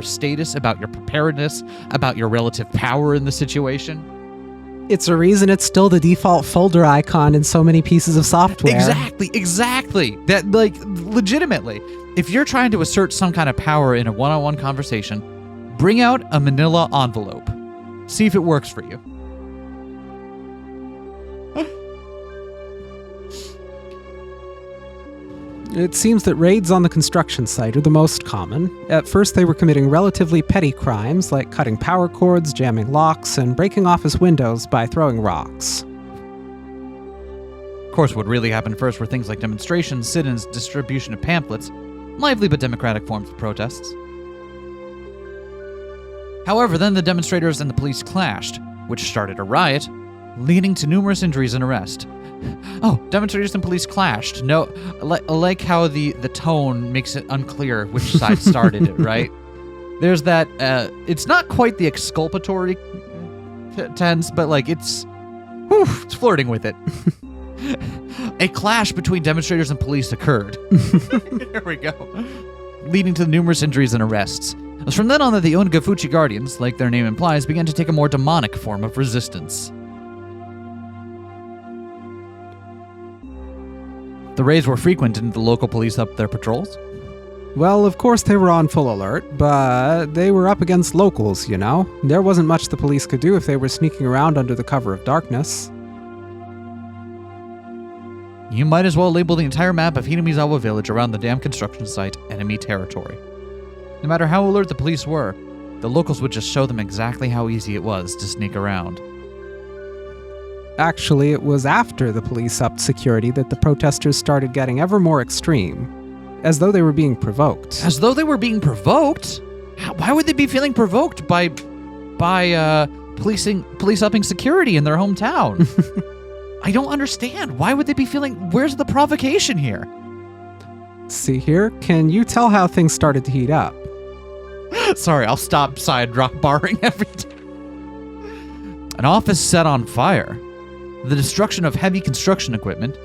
status, about your preparedness, about your relative power in the situation.
It's a reason it's still the default folder icon in so many pieces of software.
Exactly. That, legitimately, if you're trying to assert some kind of power in a one-on-one conversation, bring out a manila envelope. See if it works for you.
It seems that raids on the construction site are the most common. At first, they were committing relatively petty crimes like cutting power cords, jamming locks, and breaking office windows by throwing rocks.
Of course, what really happened first were things like demonstrations, sit-ins, distribution of pamphlets, lively but democratic forms of protests. However, then the demonstrators and the police clashed, which started a riot, leading to numerous injuries and arrest. Oh, demonstrators and police clashed. No, like how the tone makes it unclear which side started it, right? There's that, it's not quite the exculpatory tense, but it's flirting with it. A clash between demonstrators and police occurred. Here we go. Leading to numerous injuries and arrests. It was from then on that the Onagafuchi Guardians, like their name implies, began to take a more demonic form of resistance. The raids were frequent and the local police upped their patrols.
Well, of course they were on full alert, but they were up against locals, you know? There wasn't much the police could do if they were sneaking around under the cover of darkness.
You might as well label the entire map of Hinamizawa village around the damn construction site enemy territory. No matter how alert the police were, the locals would just show them exactly how easy it was to sneak around.
Actually, it was after the police upped security that the protesters started getting ever more extreme, as though they were being provoked.
As though they were being provoked? Why would they be feeling provoked by police upping security in their hometown? I don't understand. Why would they be feeling... Where's the provocation here?
See here? Can you tell how things started to heat up?
Sorry, I'll stop side rock barring every time. An office set on fire. The destruction of heavy construction equipment.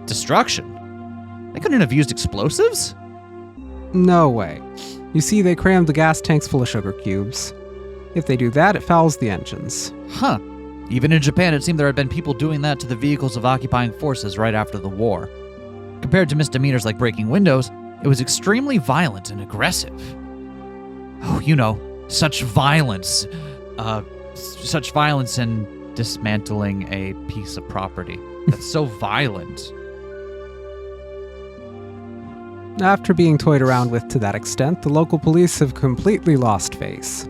Destruction? They couldn't have used explosives?
No way. You see, they crammed the gas tanks full of sugar cubes. If they do that, it fouls the engines.
Huh. Even in Japan, it seemed there had been people doing that to the vehicles of occupying forces right after the war. Compared to misdemeanors like breaking windows, it was extremely violent and aggressive. Oh, you know, such violence in dismantling a piece of property. That's so violent.
After being toyed around with to that extent, the local police have completely lost face.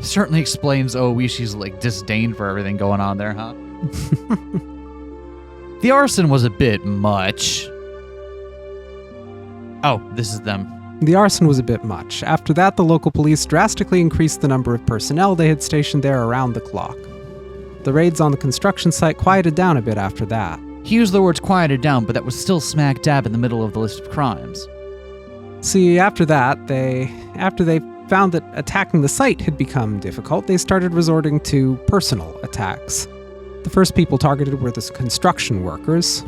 Certainly explains Oishi's disdain for everything going on there, huh? The arson was a bit much. Oh, this is them.
The arson was a bit much. After that, the local police drastically increased the number of personnel they had stationed there around the clock. The raids on the construction site quieted down a bit after that.
He used the words quieted down, but that was still smack dab in the middle of the list of crimes.
See, after they found that attacking the site had become difficult, they started resorting to personal attacks. The first people targeted were the construction workers.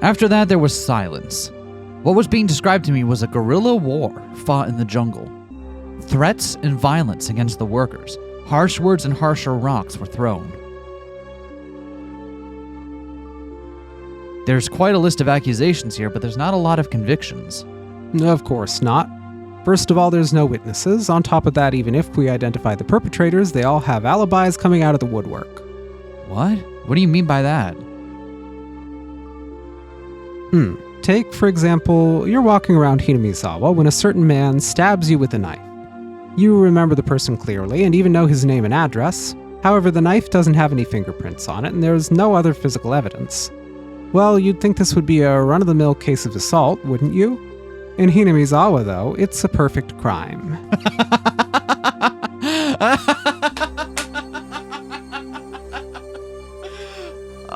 After that, there was silence. What was being described to me was a guerrilla war fought in the jungle. Threats and violence against the workers. Harsh words and harsher rocks were thrown. There's quite a list of accusations here, but there's not a lot of convictions.
Of course not. First of all, there's no witnesses. On top of that, even if we identify the perpetrators, they all have alibis coming out of the woodwork.
What? What do you mean by that?
Take, for example, you're walking around Hinamizawa when a certain man stabs you with a knife. You remember the person clearly and even know his name and address. However, the knife doesn't have any fingerprints on it and there's no other physical evidence. Well, you'd think this would be a run-of-the-mill case of assault, wouldn't you? In Hinamizawa, though, it's a perfect crime.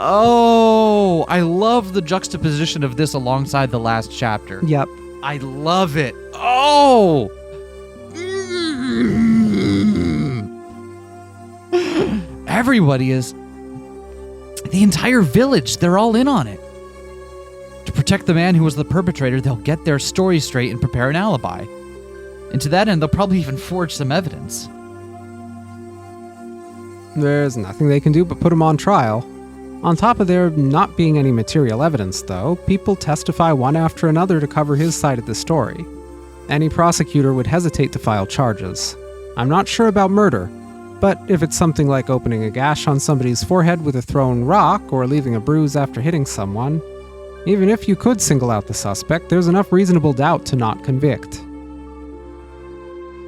Oh, I love the juxtaposition of this alongside the last chapter.
Yep.
I love it. Oh! Everybody is. The entire village, they're all in on it. To protect the man who was the perpetrator, they'll get their story straight and prepare an alibi. And to that end, they'll probably even forge some evidence.
There's nothing they can do but put him on trial. On top of there not being any material evidence, though, people testify one after another to cover his side of the story. Any prosecutor would hesitate to file charges. I'm not sure about murder, but if it's something like opening a gash on somebody's forehead with a thrown rock or leaving a bruise after hitting someone, even if you could single out the suspect, there's enough reasonable doubt to not convict.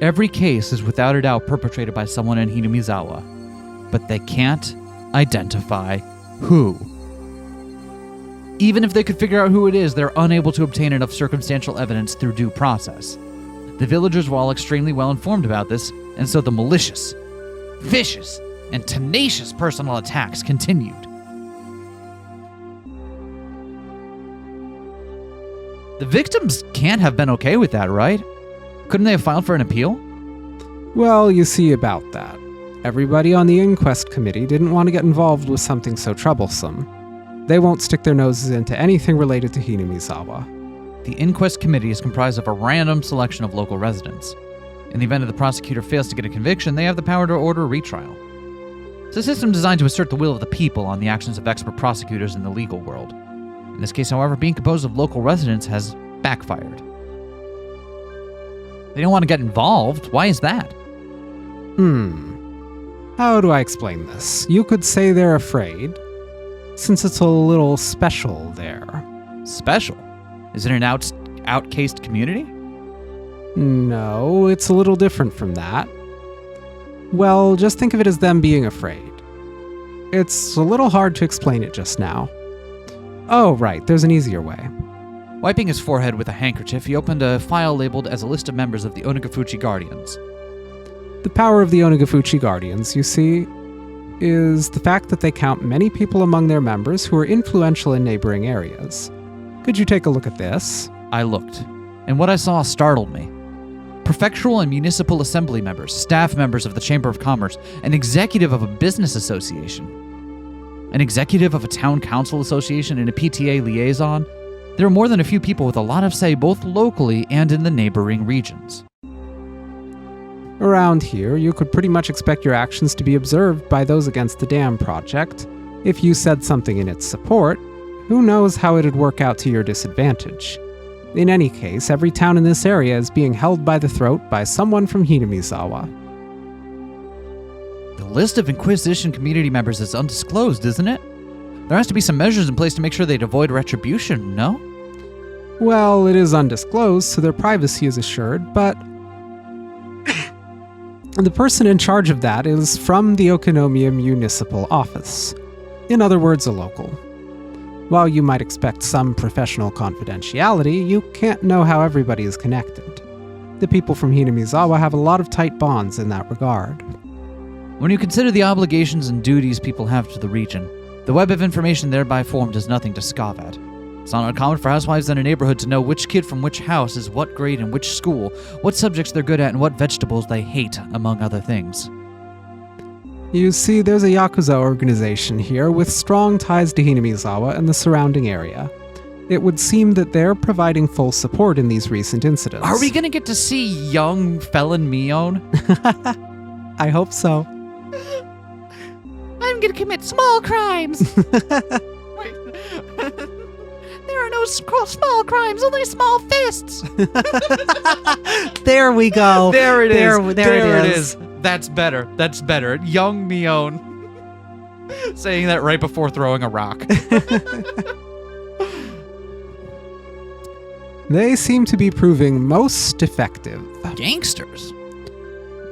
Every case is without a doubt perpetrated by someone in Hinamizawa, but they can't identify who. Even if they could figure out who it is, they're unable to obtain enough circumstantial evidence through due process. The villagers were all extremely well informed about this, and so the malicious, vicious, and tenacious personal attacks continued. The victims can't have been okay with that, right? Couldn't they have filed for an appeal?
Well, you see about that. Everybody on the inquest committee didn't want to get involved with something so troublesome. They won't stick their noses into anything related to Hinamizawa.
The inquest committee is comprised of a random selection of local residents. In the event of the prosecutor fails to get a conviction, they have the power to order a retrial. It's a system designed to assert the will of the people on the actions of expert prosecutors in the legal world. In this case, however, being composed of local residents has backfired. They don't want to get involved. Why is that?
How do I explain this? You could say they're afraid, since it's a little special there.
Special? Is it an outcast community?
No, it's a little different from that. Well, just think of it as them being afraid. It's a little hard to explain it just now. Oh, right, there's an easier way.
Wiping his forehead with a handkerchief, he opened a file labeled as a list of members of the Onagafuchi Guardians.
The power of the Onagafuchi Guardians, you see, is the fact that they count many people among their members who are influential in neighboring areas. Could you take a look at this?
I looked, and what I saw startled me. Prefectural and municipal assembly members, staff members of the Chamber of Commerce, an executive of a business association, an executive of a town council association, and a PTA liaison. There are more than a few people with a lot of say both locally and in the neighboring regions.
Around here, you could pretty much expect your actions to be observed by those against the dam project. If you said something in its support, who knows how it'd work out to your disadvantage. In any case, every town in this area is being held by the throat by someone from Hinamizawa.
The list of Inquisition community members is undisclosed, isn't it? There has to be some measures in place to make sure they'd avoid retribution, no?
Well, it is undisclosed, so their privacy is assured, but the person in charge of that is from the Okonomiya Municipal Office. In other words, a local. While you might expect some professional confidentiality, you can't know how everybody is connected. The people from Hinamizawa have a lot of tight bonds in that regard.
When you consider the obligations and duties people have to the region, the web of information thereby formed is nothing to scoff at. It's not uncommon for housewives in a neighborhood to know which kid from which house is what grade in which school, what subjects they're good at, and what vegetables they hate, among other things.
You see, there's a Yakuza organization here with strong ties to Hinamizawa and the surrounding area. It would seem that they're providing full support in these recent incidents.
Are we gonna get to see young felon Mion?
I hope so.
I'm gonna commit small crimes. Wait. There are no small crimes, only small fists.
There we go.
There it is.
There it is.
That's better. That's better. Young Mion saying that right before throwing a rock.
They seem to be proving most effective.
Gangsters?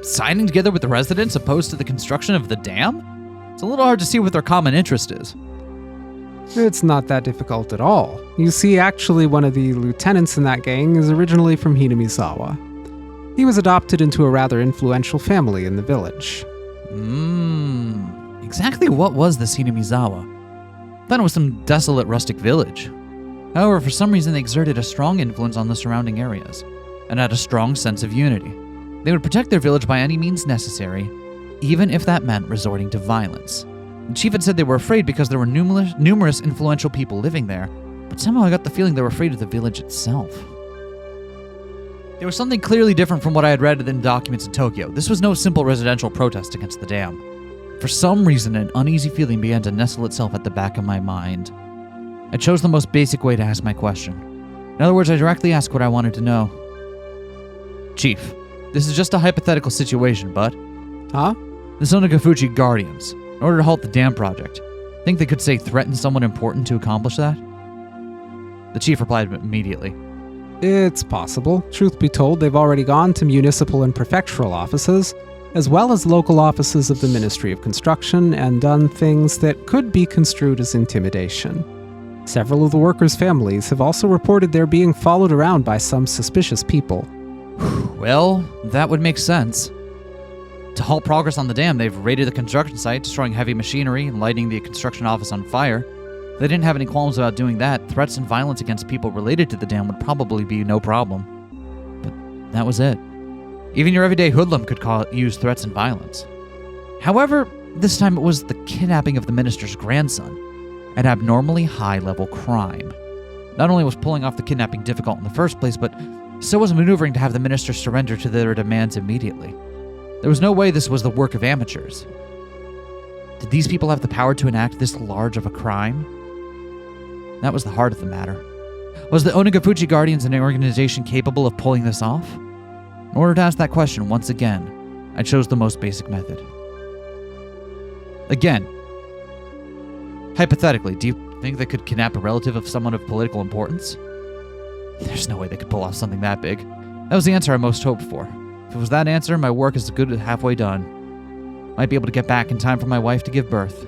Signing together with the residents opposed to the construction of the dam? It's a little hard to see what their common interest is.
It's not that difficult at all. You see, actually, one of the lieutenants in that gang is originally from Hinamizawa. He was adopted into a rather influential family in the village.
Exactly what was this Hinamizawa? I thought it was some desolate rustic village. However, for some reason they exerted a strong influence on the surrounding areas, and had a strong sense of unity. They would protect their village by any means necessary, even if that meant resorting to violence. The chief had said they were afraid because there were numerous influential people living there, but somehow I got the feeling they were afraid of the village itself. There was something clearly different from what I had read in documents in Tokyo. This was no simple residential protest against the dam. For some reason, an uneasy feeling began to nestle itself at the back of my mind. I chose the most basic way to ask my question. In other words, I directly asked what I wanted to know. Chief, this is just a hypothetical situation, but...
Huh?
The Onagafuchi Guardians, in order to halt the dam project, think they could, say, threaten someone important to accomplish that? The chief replied immediately.
It's possible. Truth be told, they've already gone to municipal and prefectural offices, as well as local offices of the Ministry of Construction, and done things that could be construed as intimidation. Several of the workers' families have also reported they're being followed around by some suspicious people.
Well, that would make sense. To halt progress on the dam, they've raided the construction site, destroying heavy machinery and lighting the construction office on fire. If they didn't have any qualms about doing that, threats and violence against people related to the dam would probably be no problem. But that was it. Even your everyday hoodlum could use threats and violence. However, this time it was the kidnapping of the minister's grandson, an abnormally high-level crime. Not only was pulling off the kidnapping difficult in the first place, but so was maneuvering to have the minister surrender to their demands immediately. There was no way this was the work of amateurs. Did these people have the power to enact this large of a crime? That was the heart of the matter. Was the Onagafuchi Guardians an organization capable of pulling this off? In order to ask that question once again, I chose the most basic method. Again, hypothetically, do you think they could kidnap a relative of someone of political importance? There's no way they could pull off something that big. That was the answer I most hoped for. If it was that answer, my work is good as halfway done. Might be able to get back in time for my wife to give birth.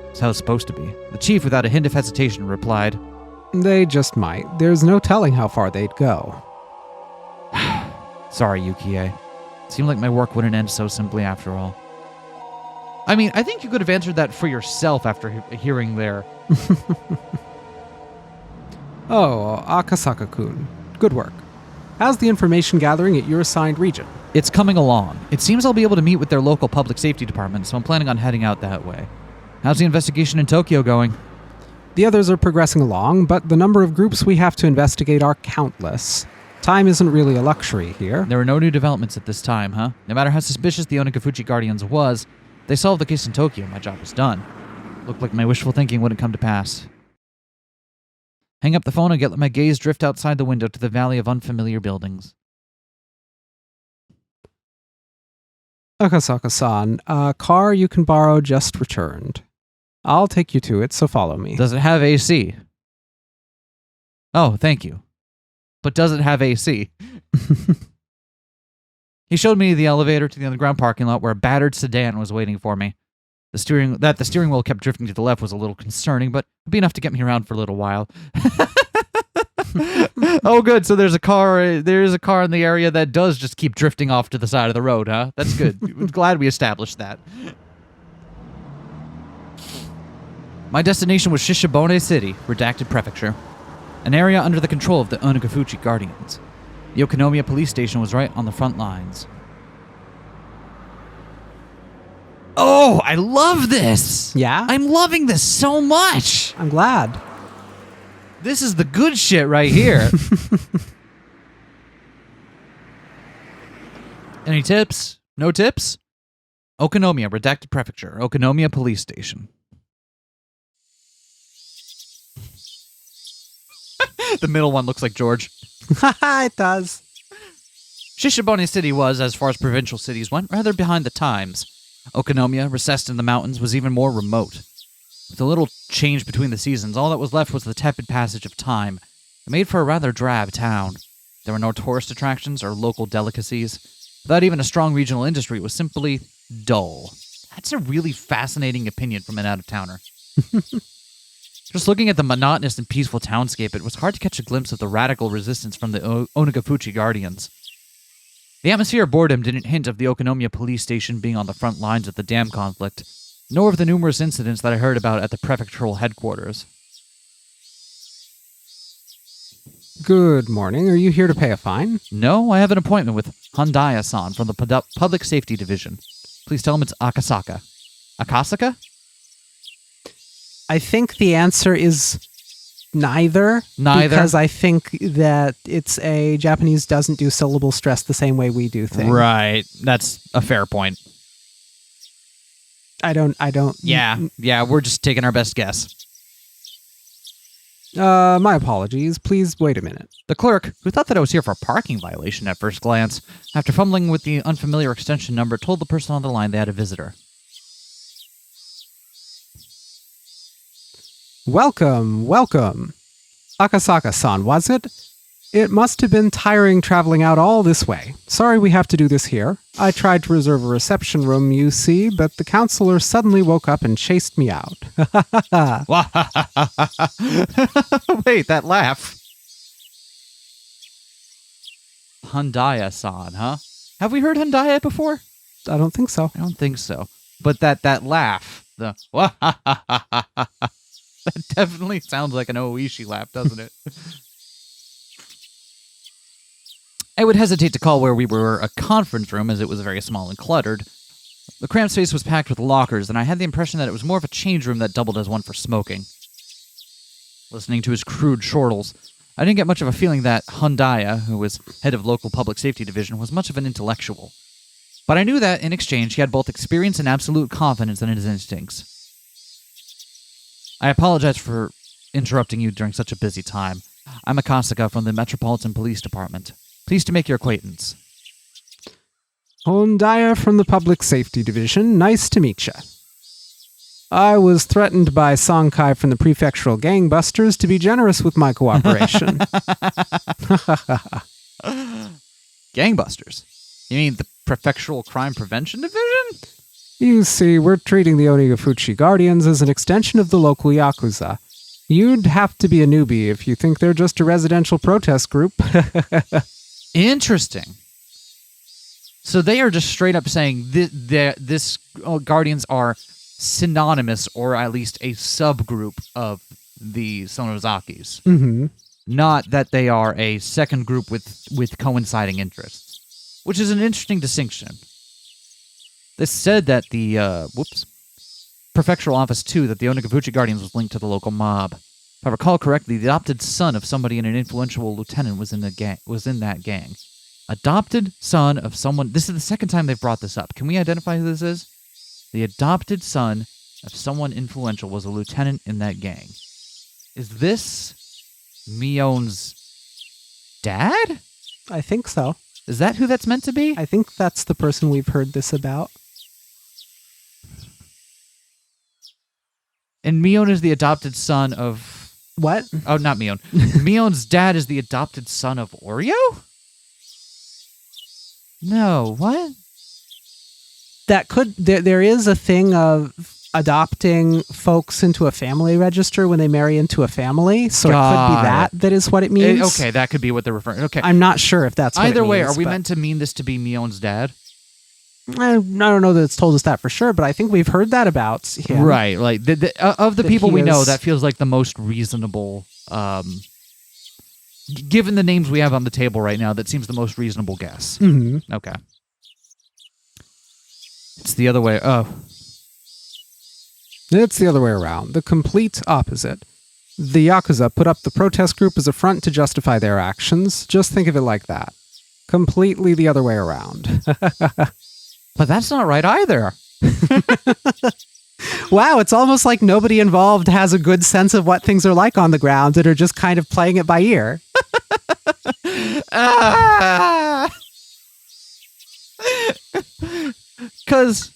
That's how it's supposed to be. The chief, without a hint of hesitation, replied,
They just might. There's no telling how far they'd go.
Sorry, Yukie. It seemed like my work wouldn't end so simply after all. I mean, I think you could have answered that for yourself after hearing their...
Oh, Akasaka-kun. Good work. How's the information gathering at your assigned region?
It's coming along. It seems I'll be able to meet with their local public safety department, so I'm planning on heading out that way. How's the investigation in Tokyo going?
The others are progressing along, but the number of groups we have to investigate are countless. Time isn't really a luxury here.
There were no new developments at this time, huh? No matter how suspicious the Onagafuchi Guardians was, if they solved the case in Tokyo, my job was done. Looked like my wishful thinking wouldn't come to pass. Hang up the phone and let my gaze drift outside the window to the valley of unfamiliar buildings.
Akasaka-san, a car you can borrow just returned. I'll take you to it, so follow me.
Does it have AC? Oh, thank you. But does it have AC? He showed me the elevator to the underground parking lot where a battered sedan was waiting for me. The steering wheel kept drifting to the left was a little concerning, but it'd be enough to get me around for a little while. Oh, good. So there's a car. There is a car in the area that does just keep drifting off to the side of the road, huh? That's good. Glad we established that. My destination was Shishibone City, Redacted Prefecture, an area under the control of the Onagafuchi Guardians. The Okonomiya police station was right on the front lines. Oh, I love this!
Yeah?
I'm loving this so much!
I'm glad.
This is the good shit right here. Any tips? No tips? Okonomiya, redacted prefecture. Okonomiya police station. The middle one looks like George.
It does.
Shishibone City was, as far as provincial cities went, rather behind the times. Okonomiya, recessed in the mountains, was even more remote. With a little change between the seasons, all that was left was the tepid passage of time. It made for a rather drab town. There were no tourist attractions or local delicacies. Without even a strong regional industry, it was simply dull. That's a really fascinating opinion from an out-of-towner. Just looking at the monotonous and peaceful townscape, it was hard to catch a glimpse of the radical resistance from the Onagafuchi Guardians. The atmosphere of boredom didn't hint of the Okonomiya police station being on the front lines of the dam conflict, nor of the numerous incidents that I heard about at the prefectural headquarters.
Good morning. Are you here to pay a fine?
No, I have an appointment with Handaya-san from the Public Safety Division. Please tell him it's Akasaka. Akasaka?
I think the answer is neither.
Neither?
Because I think that it's a Japanese doesn't do syllable stress the same way we do things.
Right. That's a fair point.
I don't.
Yeah, we're just taking our best guess.
My apologies. Please wait a minute.
The clerk, who thought that I was here for a parking violation at first glance, after fumbling with the unfamiliar extension number, told the person on the line they had a visitor.
Welcome. Akasaka-san, was it? It must have been tiring traveling out all this way. Sorry we have to do this here. I tried to reserve a reception room, you see, but the counselor suddenly woke up and chased me out.
Wait, that laugh. Handaya-san, huh? Have we heard Handaya before?
I don't think so.
I don't think so. But that laugh, the that definitely sounds like an Oishi laugh, doesn't it? I would hesitate to call where we were a conference room, as it was very small and cluttered. The cramped space was packed with lockers, and I had the impression that it was more of a change room that doubled as one for smoking. Listening to his crude chortles, I didn't get much of a feeling that Handaya, who was head of local public safety division, was much of an intellectual. But I knew that, in exchange, he had both experience and absolute confidence in his instincts. I apologize for interrupting you during such a busy time. I'm Akasaka from the Metropolitan Police Department. Pleased to make your acquaintance.
Handaya from the Public Safety Division. Nice to meet you. I was threatened by Sankai from the prefectural gangbusters to be generous with my cooperation.
Gangbusters? You mean the Prefectural Crime Prevention Division?
You see, we're treating the Onagafuchi Guardians as an extension of the local Yakuza. You'd have to be a newbie if you think they're just a residential protest group.
Interesting. So they are just straight up saying this Guardians are synonymous, or at least a subgroup of the Sonozakis.
Mm-hmm.
Not that they are a second group with coinciding interests, which is an interesting distinction. This said that the prefectural office too, that the Onagafuchi Guardians was linked to the local mob. If I recall correctly, the adopted son of somebody and an influential lieutenant was in that gang. Adopted son of someone. This is the second time they've brought this up. Can we identify who this is? The adopted son of someone influential was a lieutenant in that gang. Is this Mion's dad?
I think so.
Is that who that's meant to be?
I think that's the person we've heard this about.
And Mion is the adopted son of...
What?
Oh, not Mion. Mion's dad is the adopted son of Oreo? No, what?
That could... There is a thing of adopting folks into a family register when they marry into a family, so it could be that is what it means.
Okay, that could be what they're referring... Okay.
I'm not sure if that's what
Either
it
way,
means,
are we meant to mean this to be Mion's dad?
I don't know that it's told us that for sure, but I think we've heard that about him.
Right, like of the
That
people
he
we know,
is-
that feels like the most reasonable. Given the names we have on the table right now, that seems the most reasonable guess.
Mm-hmm.
Okay, it's the other way. Oh,
It's the other way around. The complete opposite. The Yakuza put up the protest group as a front to justify their actions. Just think of it like that. Completely the other way around.
But that's not right either.
Wow, it's almost like nobody involved has a good sense of what things are like on the ground and are just kind of playing it by ear.
Because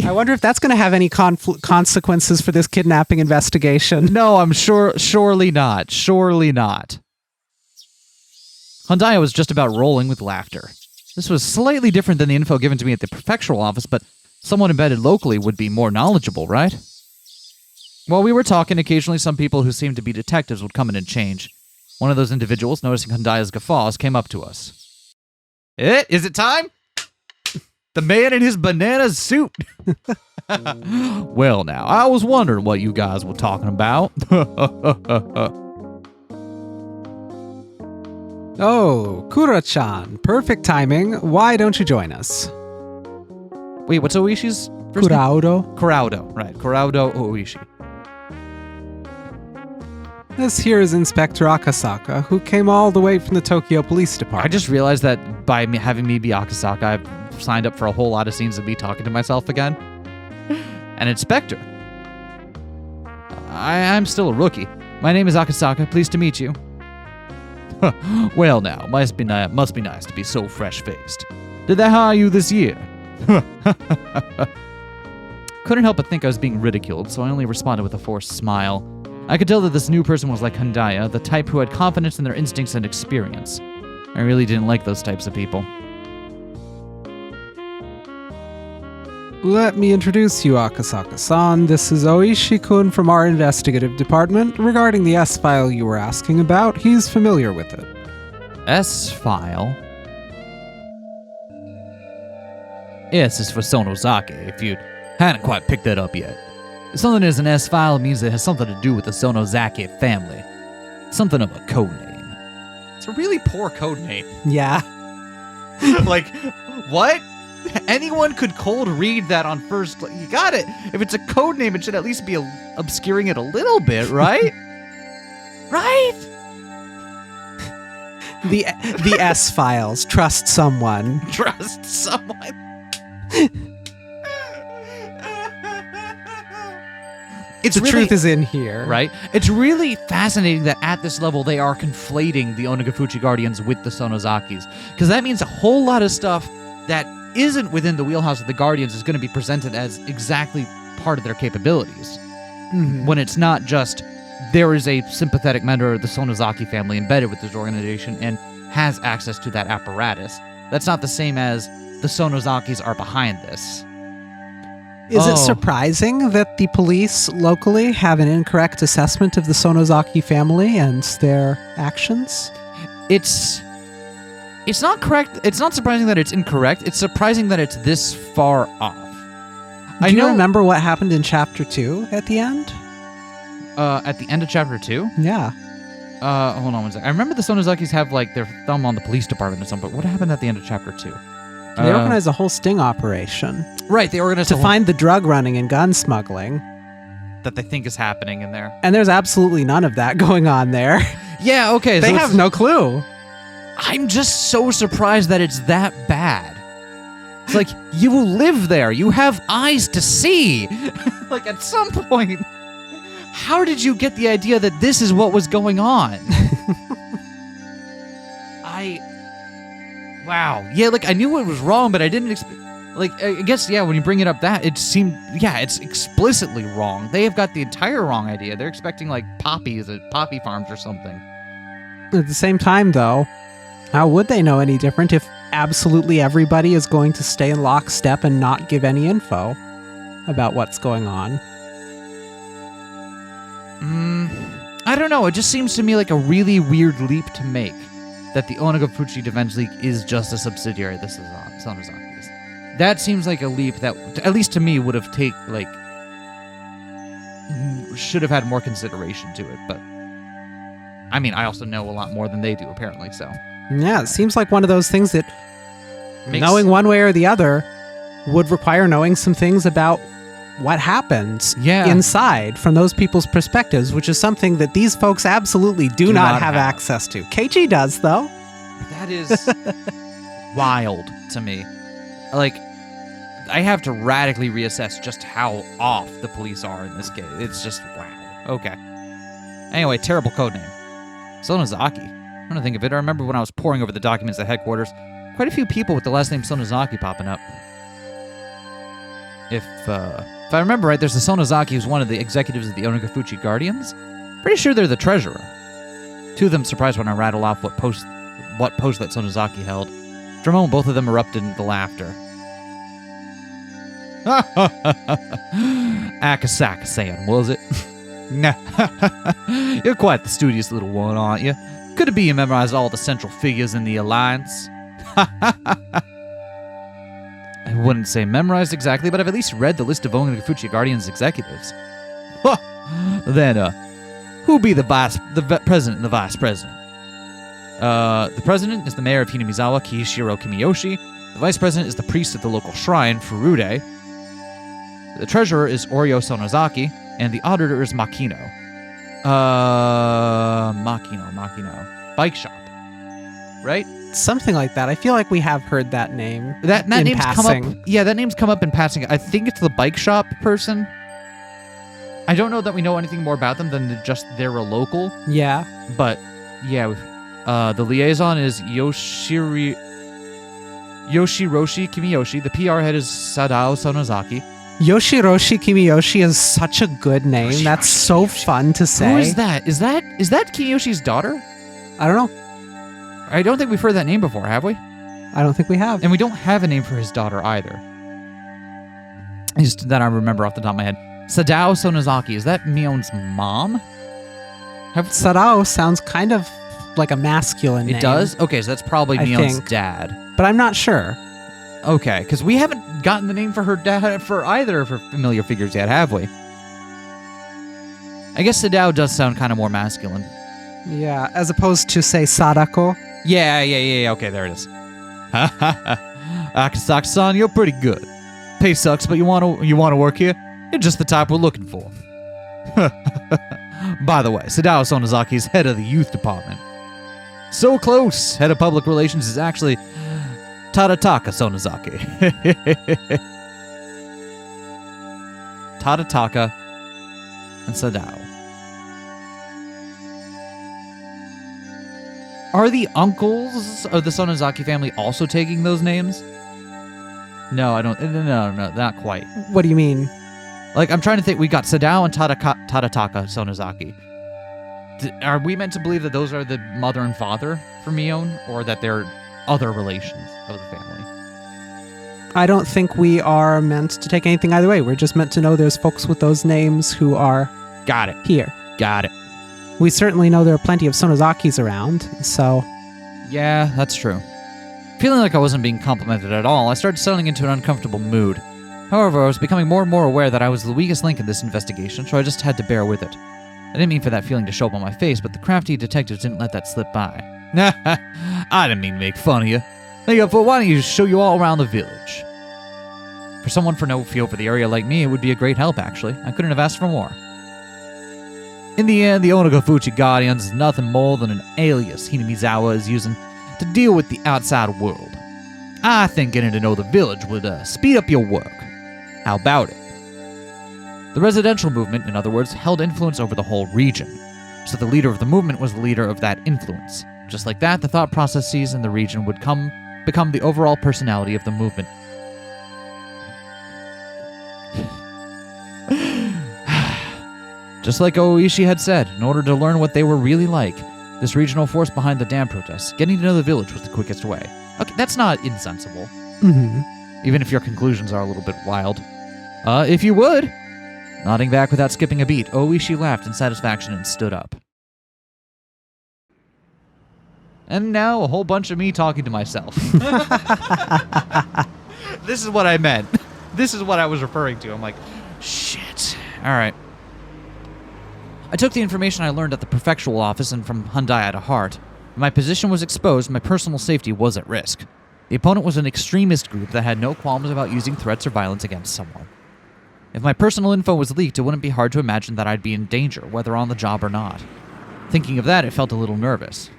I wonder if that's going to have any consequences for this kidnapping investigation.
no, I'm surely not. Surely not. Handaya was just about rolling with laughter. This was slightly different than the info given to me at the prefectural office, but someone embedded locally would be more knowledgeable, right? While we were talking, occasionally some people who seemed to be detectives would come in and change. One of those individuals, noticing Handaya's guffaws, came up to us. Is it time? The man in his banana suit. Well, now, I was wondering what you guys were talking about.
Oh, Kura-chan, perfect timing. Why don't you join us?
Wait, what's Oishi's first name? Kuraudo, right. Kuraudo Oishi.
This here is Inspector Akasaka, who came all the way from the Tokyo Police Department.
I just realized that by having me be Akasaka, I've signed up for a whole lot of scenes of me talking to myself again. An inspector. I'm still a rookie. My name is Akasaka. Pleased to meet you. Well, now, must be nice to be so fresh-faced. Did they hire you this year? Couldn't help but think I was being ridiculed, so I only responded with a forced smile. I could tell that this new person was like Handaya, the type who had confidence in their instincts and experience. I really didn't like those types of people.
Let me introduce you, Akasaka-san. This is Oishi-kun from our investigative department. Regarding the S-file you were asking about, he's familiar with it.
S-file? S is for Sonozaki, if you hadn't quite picked that up yet. Something is an S-file means it has something to do with the Sonozaki family. Something of a code name. It's a really poor code name.
Yeah.
Like, what? Anyone could cold read that on first. You got it. If it's a code name, it should at least be obscuring it a little bit, right? Right?
The S-files. Trust someone.
Trust someone.
The truth is in here.
Right? It's really fascinating that at this level they are conflating the Onagafuchi Guardians with the Sonozakis. Because that means a whole lot of stuff that isn't within the wheelhouse of the Guardians is going to be presented as exactly part of their capabilities.
Mm-hmm.
When it's not just there is a sympathetic member of the Sonozaki family embedded with this organization and has access to that apparatus. That's not the same as the Sonozakis are behind this.
Is it surprising that the police locally have an incorrect assessment of the Sonozaki family and their actions?
It's not correct. It's not surprising that it's incorrect. It's surprising that it's this far off.
Do you remember what happened in Chapter 2 at the end?
At the end of Chapter 2?
Yeah.
Hold on one second. I remember the Sonozakis have, like, their thumb on the police department or something, but what happened at the end of Chapter 2?
They organized a whole sting operation.
Right, they organized
to find the drug running and gun smuggling.
That they think is happening in there.
And there's absolutely none of that going on there.
Yeah, okay.
They have no clue.
I'm just so surprised that it's that bad. It's like, you live there. You have eyes to see. Like, at some point, how did you get the idea that this is what was going on? Wow. Yeah, like, I knew it was wrong, but I didn't expect... Like, I guess, yeah, when you bring it up that, it seemed... Yeah, it's explicitly wrong. They have got the entire wrong idea. They're expecting, like, poppies at poppy farms or something.
At the same time, though, how would they know any different if absolutely everybody is going to stay in lockstep and not give any info about what's going on?
I don't know. It just seems to me like a really weird leap to make. That the Onagafuchi Defense League is just a subsidiary of the Sonozakis. That seems like a leap that, at least to me, would have should have had more consideration to it. But I mean, I also know a lot more than they do, apparently. So
yeah, it seems like one of those things that knowing one way or the other would require knowing some things about what happens
Yeah.
inside from those people's perspectives, which is something that these folks absolutely do not have access to. KG does, though.
That is wild to me. Like, I have to radically reassess just how off the police are in this case. It's just, wow. Okay. Anyway, terrible codename. Sonozaki. I'm trying to think of it. I remember when I was poring over the documents at headquarters, quite a few people with the last name Sonozaki popping up. If I remember right, there's a Sonozaki who's one of the executives of the Onagafuchi Guardians. Pretty sure they're the treasurer. Two of them surprised when I rattle off what post that Sonozaki held. For a moment, both of them erupted into laughter. Akasaka-san, was it? Nah. You're quite the studious little one, aren't you? Could it be you memorized all the central figures in the Alliance? I wouldn't say memorized exactly, but I've at least read the list of Onagafuchi Guardians executives. Then, who'll be the president and the vice president? The president is the mayor of Hinamizawa, Kiishiro Kimiyoshi. The vice president is the priest at the local shrine, Furude. The treasurer is Oryo Sonozaki, and the auditor is Makino. Makino. Bike shop. Right?
Something like that. I feel like we have heard that name.
That
in
name's
passing.
come up. Yeah, that name's come up in passing. I think it's the bike shop person. I don't know that we know anything more about them than just they're a local.
Yeah.
But yeah, the liaison is Yoshiroshi Kimiyoshi. The PR head is Sadao Sonozaki.
Yoshiroshi Kimiyoshi is such a good name.
Yoshiroshi
That's so
Kimiyoshi.
fun to say.
Who is that? Is that Kimiyoshi's daughter?
I don't know.
I don't think we've heard that name before, have we?
I don't think we have.
And we don't have a name for his daughter either. Just that I remember off the top of my head. Sadao Sonozaki, is that Mion's mom?
Sadao sounds kind of like a masculine name.
It does? Okay, so that's probably
I
Mion's
think.
dad.
But I'm not sure.
Okay, because we haven't gotten the name for her dad for either of her familiar figures yet, have we? I guess Sadao does sound kind of more masculine.
Yeah, as opposed to, say, Sadako.
Yeah, okay, there it is. Akasaka-san, you're pretty good. Pay sucks, but you want to work here? You're just the type we're looking for. By the way, Sadao Sonozaki is head of the youth department. So close. Head of public relations is actually Tadataka Sonozaki. Tadataka and Sadao. Are the uncles of the Sonozaki family also taking those names? No, I don't. No, not quite.
What do you mean?
Like, I'm trying to think. We got Sadao and Tadataka Sonozaki. Are we meant to believe that those are the mother and father for Mion, or that they're other relations of the family?
I don't think we are meant to take anything either way. We're just meant to know there's folks with those names who are
Got it.
here.
Got it.
We certainly know there are plenty of Sonozakis around, so...
Yeah, that's true. Feeling like I wasn't being complimented at all, I started settling into an uncomfortable mood. However, I was becoming more and more aware that I was the weakest link in this investigation, so I just had to bear with it. I didn't mean for that feeling to show up on my face, but the crafty detectives didn't let that slip by. I didn't mean to make fun of you. Hey, why don't you show you all around the village? For someone for no feel for the area like me, it would be a great help, actually. I couldn't have asked for more. In the end, the Onagafuchi Guardians is nothing more than an alias Hinamizawa is using to deal with the outside world. I think getting to know the village would speed up your work. How about it? The residential movement, in other words, held influence over the whole region. So the leader of the movement was the leader of that influence. Just like that, the thought processes in the region would become the overall personality of the movement. Just like Oishi had said, in order to learn what they were really like, this regional force behind the dam protests, getting to know the village was the quickest way. Okay, that's not insensible.
Mm-hmm.
Even if your conclusions are a little bit wild. If you would. Nodding back without skipping a beat, Oishi laughed in satisfaction and stood up. And now a whole bunch of me talking to myself. This is what I meant. This is what I was referring to. I'm like, shit. All right. I took the information I learned at the prefectural office and from Hyundai to heart. When my position was exposed, my personal safety was at risk. The opponent was an extremist group that had no qualms about using threats or violence against someone. If my personal info was leaked, it wouldn't be hard to imagine that I'd be in danger, whether on the job or not. Thinking of that, it felt a little nervous.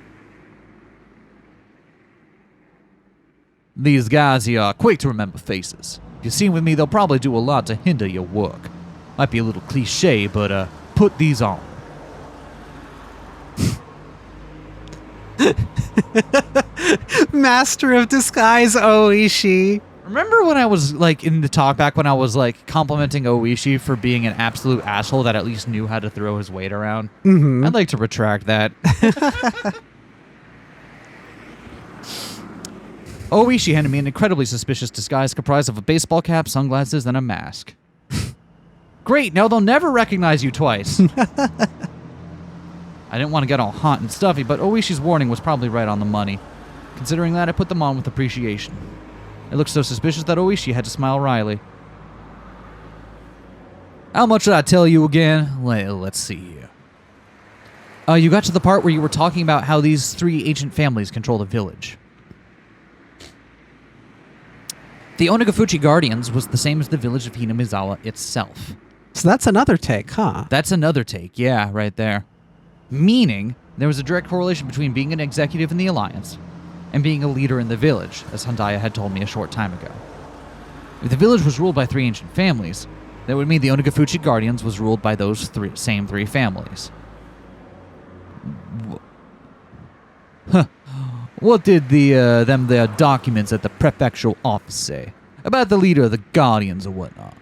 These guys here are quick to remember faces. If you're seen with me, they'll probably do a lot to hinder your work. Might be a little cliche, but put these on.
Master of disguise, Oishi.
Remember when I was like in the talk back when I was like complimenting Oishi for being an absolute asshole that at least knew how to throw his weight around?
Mm-hmm.
I'd like to retract that. Oishi handed me an incredibly suspicious disguise comprised of a baseball cap, sunglasses, and a mask. Great, now they'll never recognize you twice. I didn't want to get all hot and stuffy, but Oishi's warning was probably right on the money. Considering that, I put them on with appreciation. It looked so suspicious that Oishi had to smile wryly. How much did I tell you again? Let's see here. You got to the part where you were talking about how these 3 ancient families control the village. The Onagafuchi Guardians was the same as the village of Hinamizawa itself.
So that's another take, huh?
That's another take, yeah, right there. Meaning, there was a direct correlation between being an executive in the Alliance and being a leader in the village, as Handaya had told me a short time ago. If the village was ruled by 3 ancient families, that would mean the Onagafuchi Guardians was ruled by those same 3 families. What did their documents at the prefectural office say about the leader of the Guardians or whatnot?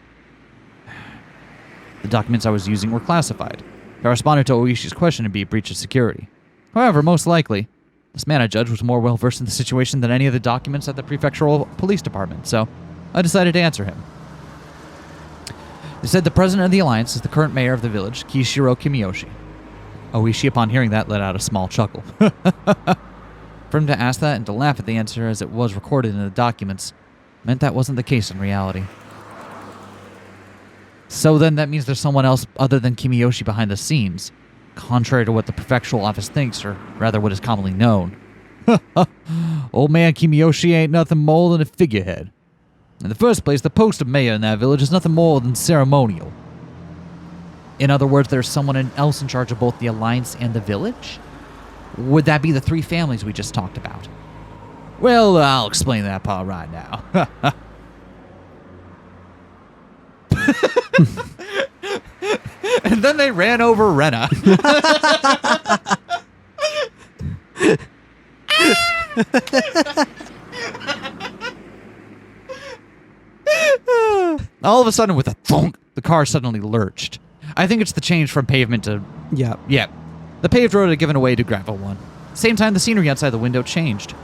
The documents I was using were classified. I responded to Oishi's question to be a breach of security. However, most likely, this man I judged was more well-versed in the situation than any of the documents at the prefectural police department, so I decided to answer him. They said the president of the Alliance is the current mayor of the village, Kishiro Kimiyoshi. Oishi, upon hearing that, let out a small chuckle. For him to ask that and to laugh at the answer as it was recorded in the documents meant that wasn't the case in reality. So then that means there's someone else other than Kimiyoshi behind the scenes, contrary to what the prefectural office thinks, or rather what is commonly known. Old man Kimiyoshi ain't nothing more than a figurehead. In the first place, the post of mayor in that village is nothing more than ceremonial. In other words, there's someone else in charge of both the Alliance and the village? Would that be the 3 families we just talked about? Well, I'll explain that part right now. And then they ran over Rena. All of a sudden, with a thunk, the car suddenly lurched. I think it's the change from pavement to...
Yep.
Yep. The paved road had given way to gravel one. Same time, the scenery outside the window changed.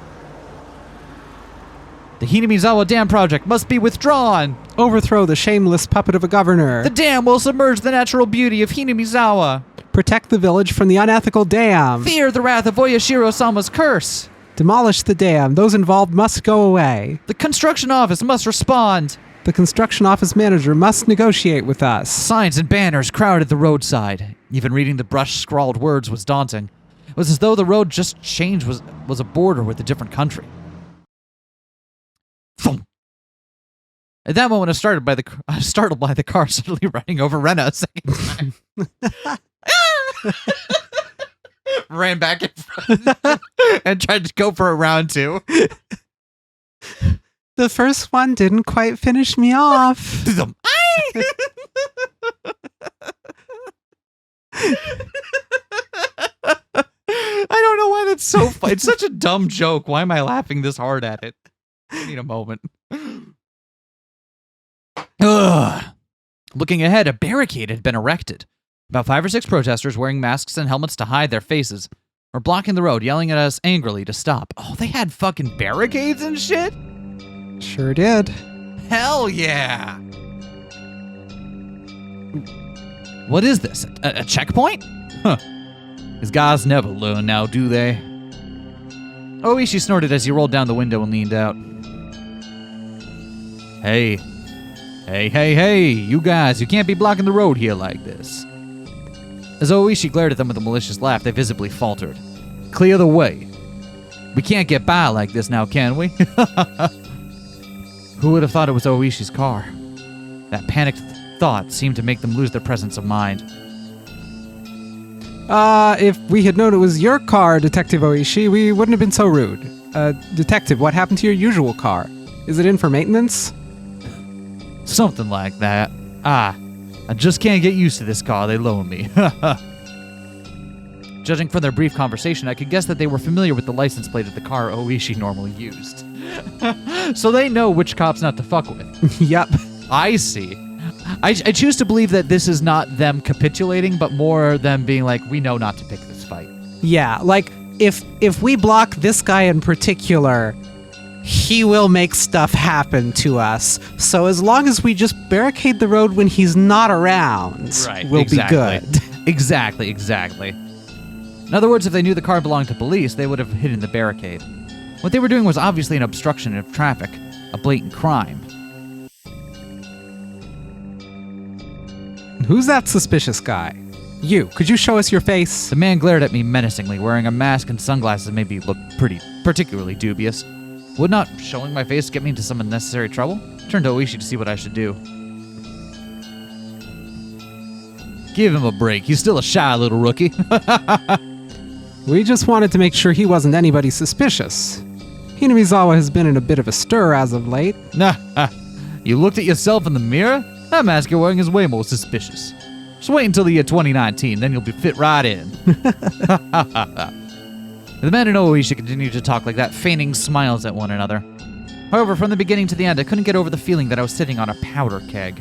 The Hinamizawa Dam project must be withdrawn!
Overthrow the shameless puppet of a governor.
The dam will submerge the natural beauty of Hinamizawa!
Protect the village from the unethical dam.
Fear the wrath of Oyashiro-sama's curse!
Demolish the dam. Those involved must go away.
The construction office must respond!
The construction office manager must negotiate with us.
Signs and banners crowded the roadside. Even reading the brush-scrawled words was daunting. It was as though the road just changed was a border with a different country. Thump. At that moment, I was startled by the car suddenly running over Rena a second time. Ran back in front and tried to go for a round 2.
The first one didn't quite finish me off.
I don't know why that's so funny. It's such a dumb joke. Why am I laughing this hard at it? I need a moment. Ugh. Looking ahead, a barricade had been erected. About 5 or 6 protesters wearing masks and helmets to hide their faces were blocking the road, yelling at us angrily to stop. Oh, they had fucking barricades and shit?
Sure did.
Hell yeah! What is this? A checkpoint? Huh. These guys never learn now, do they? Oishi snorted as he rolled down the window and leaned out. Hey. Hey, you guys, you can't be blocking the road here like this. As Oishi glared at them with a malicious laugh, they visibly faltered. Clear the way. We can't get by like this now, can we? Who would have thought it was Oishi's car? That panicked thought seemed to make them lose their presence of mind.
If we had known it was your car, Detective Oishi, we wouldn't have been so rude. Detective, what happened to your usual car? Is it in for maintenance?
Something like that. I just can't get used to this car they loaned me. Judging from their brief conversation, I could guess that they were familiar with the license plate of the car Oishi normally used. So they know which cops not to fuck with.
Yep.
I see. I choose to believe that this is not them capitulating, but more them being like, we know not to pick this fight.
Yeah, like, if we block this guy in particular, he will make stuff happen to us. So as long as we just barricade the road when he's not around, we'll be good.
Exactly. In other words, if they knew the car belonged to police, they would have hidden the barricade. What they were doing was obviously an obstruction of traffic, a blatant crime.
Who's that suspicious guy? You, could you show us your face?
The man glared at me menacingly, wearing a mask and sunglasses made me look particularly dubious. Would not showing my face get me into some unnecessary trouble? Turned to Oishi to see what I should do. Give him a break. He's still a shy little rookie.
We just wanted to make sure he wasn't anybody suspicious. Hinamizawa has been in a bit of a stir as of late.
Nah, you looked at yourself in the mirror? That mask you're wearing is way more suspicious. Just wait until the year 2019, then you'll be fit right in. The man and Oishi continued to talk like that, feigning smiles at one another. However, from the beginning to the end, I couldn't get over the feeling that I was sitting on a powder keg.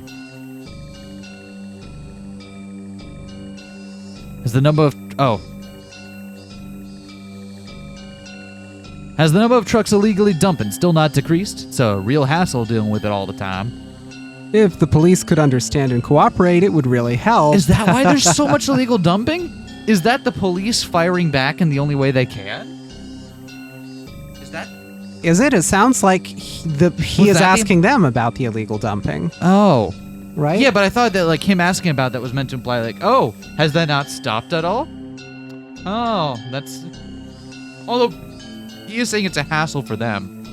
Has the number of trucks illegally dumping still not decreased? It's a real hassle dealing with it all the time.
If the police could understand and cooperate, it would really help.
Is that why there's so much illegal dumping? Is that the police firing back in the only way they can?
Is it? It sounds like he is asking them about the illegal dumping.
Oh.
Right?
Yeah, but I thought that like him asking about that was meant to imply like, oh, has that not stopped at all? Oh, that's... Although, he is saying it's a hassle for them.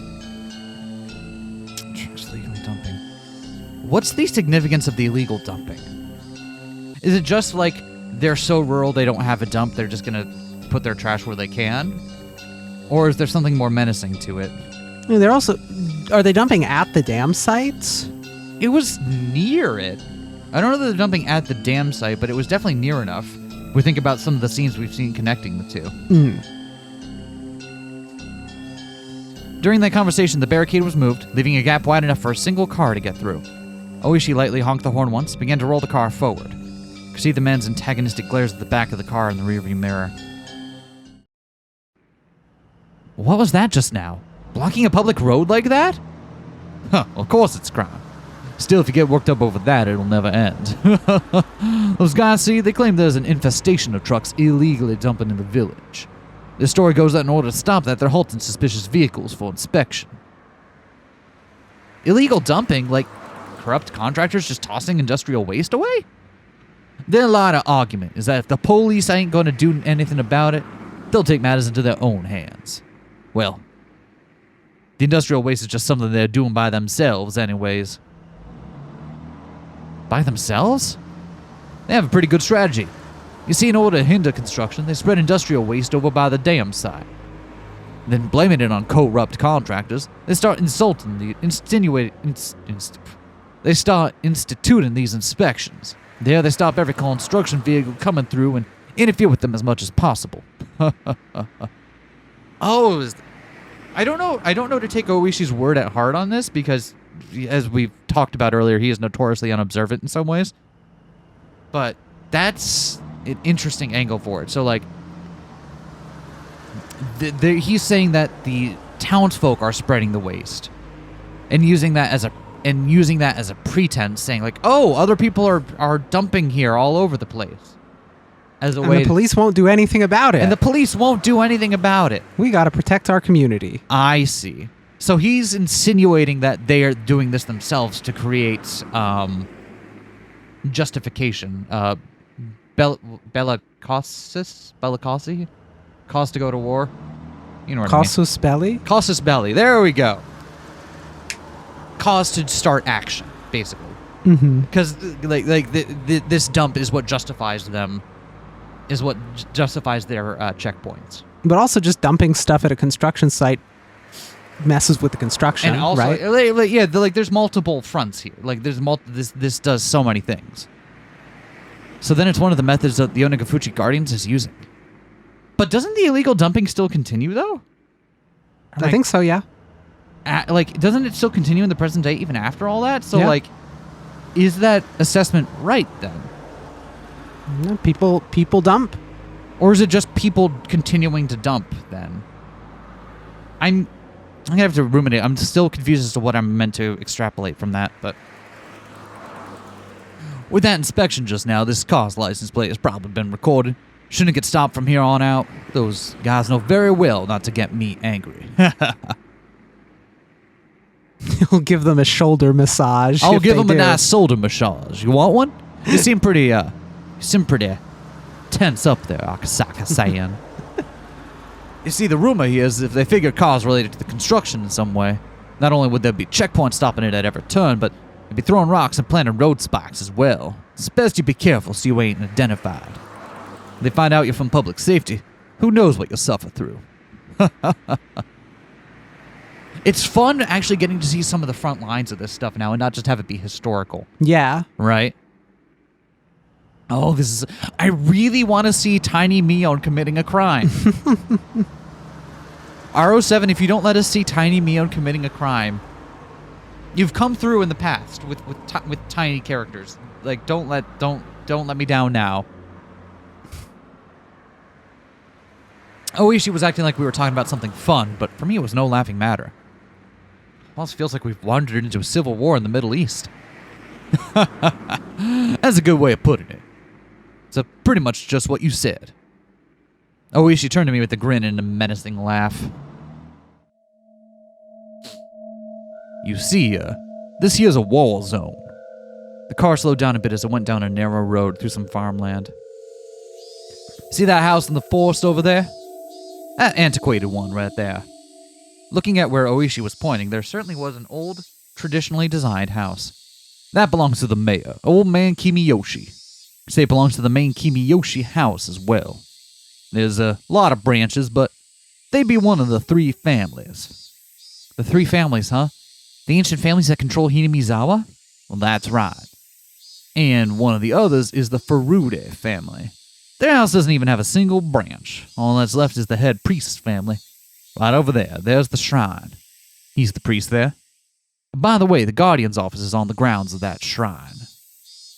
Trucks legally dumping. What's the significance of the illegal dumping? Is it just like they're so rural they don't have a dump, they're just gonna put their trash where they can? Or is there something more menacing to it?
They're also... Are they dumping at the dam sites?
It was near it. I don't know that they're dumping at the dam site, but it was definitely near enough. We think about some of the scenes we've seen connecting the two. During that conversation, the barricade was moved, leaving a gap wide enough for a single car to get through. Oishi lightly honked the horn once, began to roll the car forward. Could see the man's antagonistic glares at the back of the car in the rearview mirror. What was that just now? Blocking a public road like that? Huh, of course it's crime. Still, if you get worked up over that, it'll never end. Those guys, see, they claim there's an infestation of trucks illegally dumping in the village. The story goes that in order to stop that, they're halting suspicious vehicles for inspection. Illegal dumping? Like corrupt contractors just tossing industrial waste away? Their line of argument is that if the police ain't going to do anything about it, they'll take matters into their own hands. Well, the industrial waste is just something they're doing by themselves anyways. By themselves? They have a pretty good strategy. You see, in order to hinder construction, they spread industrial waste over by the dam site. Then blaming it on corrupt contractors, they start they start instituting these inspections. There they stop every construction vehicle coming through and interfere with them as much as possible. Oh, I don't know to take Oishi's word at heart on this because, as we've talked about earlier, he is notoriously unobservant in some ways. But that's an interesting angle for it. So, like, he's saying that the townsfolk are spreading the waste, and using that as a pretense, saying like, "Oh, other people are dumping here all over the place." As a way,
the police won't do anything about it.
And the police won't do anything about it.
We gotta protect our community.
I see. So he's insinuating that they are doing this themselves to create justification. Bellicossi? Cause to go to war? You know what I mean.
Casus belli?
Casus belli. There we go. Cause to start action, basically.
Mm-hmm.
Because this dump is what justifies them, justifies their checkpoints.
But also just dumping stuff at a construction site messes with the construction,
And also,
right?
there's multiple fronts here. Like there's this does so many things. So then it's one of the methods that the Onagafuchi Guardians is using. But doesn't the illegal dumping still continue though?
I think so, yeah.
Doesn't it still continue in the present day even after all that? So
Yeah.
is that assessment right then?
People dump.
Or is it just people continuing to dump then? I'm gonna have to ruminate. I'm still confused as to what I'm meant to extrapolate from that, but with that inspection just now, this car's license plate has probably been recorded. Shouldn't get stopped from here on out. Those guys know very well not to get me angry.
You'll give them a shoulder massage.
I'll
if
give
they
them a
do.
nice shoulder massage. You want one? You seem pretty tense up there, Akasaka-san. You see, the rumor here is if they figure cars related to the construction in some way, not only would there be checkpoints stopping it at every turn, but they'd be throwing rocks and planting road spikes as well. It's best you be careful so you ain't identified. If they find out you're from public safety, who knows what you'll suffer through. It's fun actually getting to see some of the front lines of this stuff now and not just have it be historical.
Yeah.
Right? Oh, I really want to see Tiny Mion committing a crime. RO7, if you don't let us see Tiny Mion committing a crime, you've come through in the past with tiny characters. Like, don't let me down now. Oishi was acting like we were talking about something fun, but for me it was no laughing matter. Almost feels like we've wandered into a civil war in the Middle East. That's a good way of putting it. It's pretty much just what you said. Oishi turned to me with a grin and a menacing laugh. You see, this here's a war zone. The car slowed down a bit as it went down a narrow road through some farmland. See that house in the forest over there? That antiquated one right there. Looking at where Oishi was pointing, there certainly was an old, traditionally designed house. That belongs to the mayor, old man Kimiyoshi. Say it belongs to the main Kimiyoshi house as well. There's a lot of branches, but they'd be one of the three families. The three families, huh? The ancient families that control Hinamizawa? Well, that's right. And one of the others is the Furude family. Their house doesn't even have a single branch. All that's left is the head priest's family. Right over there, there's the shrine. He's the priest there. By the way, the Guardian's office is on the grounds of that shrine.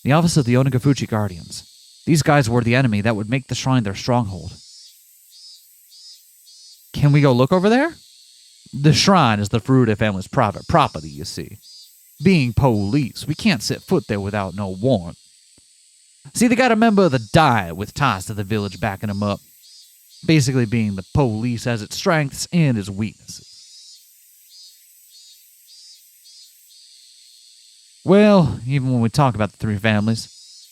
The office of the Onagafuchi Guardians. These guys were the enemy that would make the shrine their stronghold. Can we go look over there? The shrine is the Furude family's private property, you see. Being police, we can't set foot there without no warrant. See, they got a member of the Diet with ties to the village backing them up. Basically being the police has its strengths and its weaknesses. Well, even when we talk about the three families,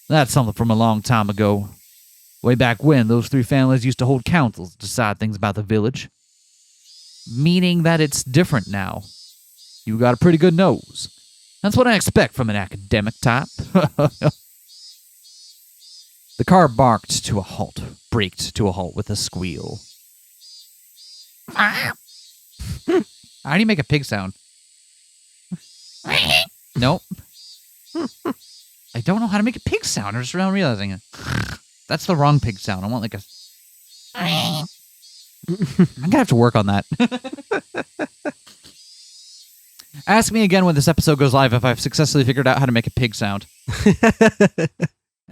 that's something from a long time ago. Way back when, those three families used to hold councils to decide things about the village. Meaning that it's different now. You got a pretty good nose. That's what I expect from an academic type. The car barked to a halt, braked to a halt with a squeal. How do you make a pig sound? Nope. I don't know how to make a pig sound. I'm just now realizing it. That's the wrong pig sound. I want like a... I'm going to have to work on that. Ask me again when this episode goes live if I've successfully figured out how to make a pig sound.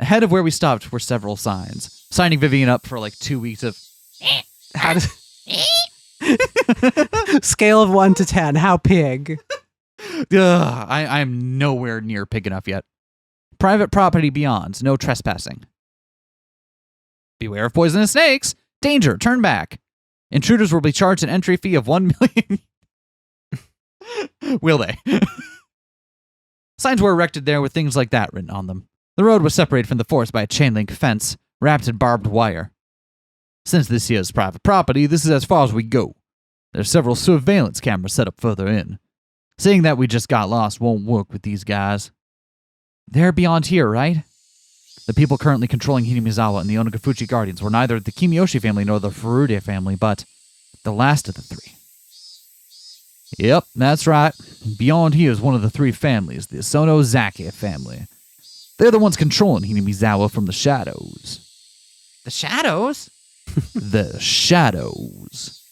Ahead of where we stopped were several signs, signing Vivian up for like 2 weeks of...
How does... Scale of 1 to 10. How pig?
I'm nowhere near pig enough yet. Private property beyond. No trespassing. Beware of poisonous snakes. Danger. Turn back. Intruders will be charged an entry fee of 1 million. Will they? Signs were erected there with things like that written on them. The road was separated from the forest by a chain-link fence, wrapped in barbed wire. Since this here is private property, this is as far as we go. There's several surveillance cameras set up further in. Saying that we just got lost won't work with these guys. They're beyond here, right? The people currently controlling Hinamizawa and the Onagafuchi Guardians were neither the Kimiyoshi family nor the Furude family, but the last of the three. Yep, that's right. Beyond here is one of the three families, the Sonozaki family. They're the ones controlling Hinamizawa from the shadows.
The shadows?
The shadows.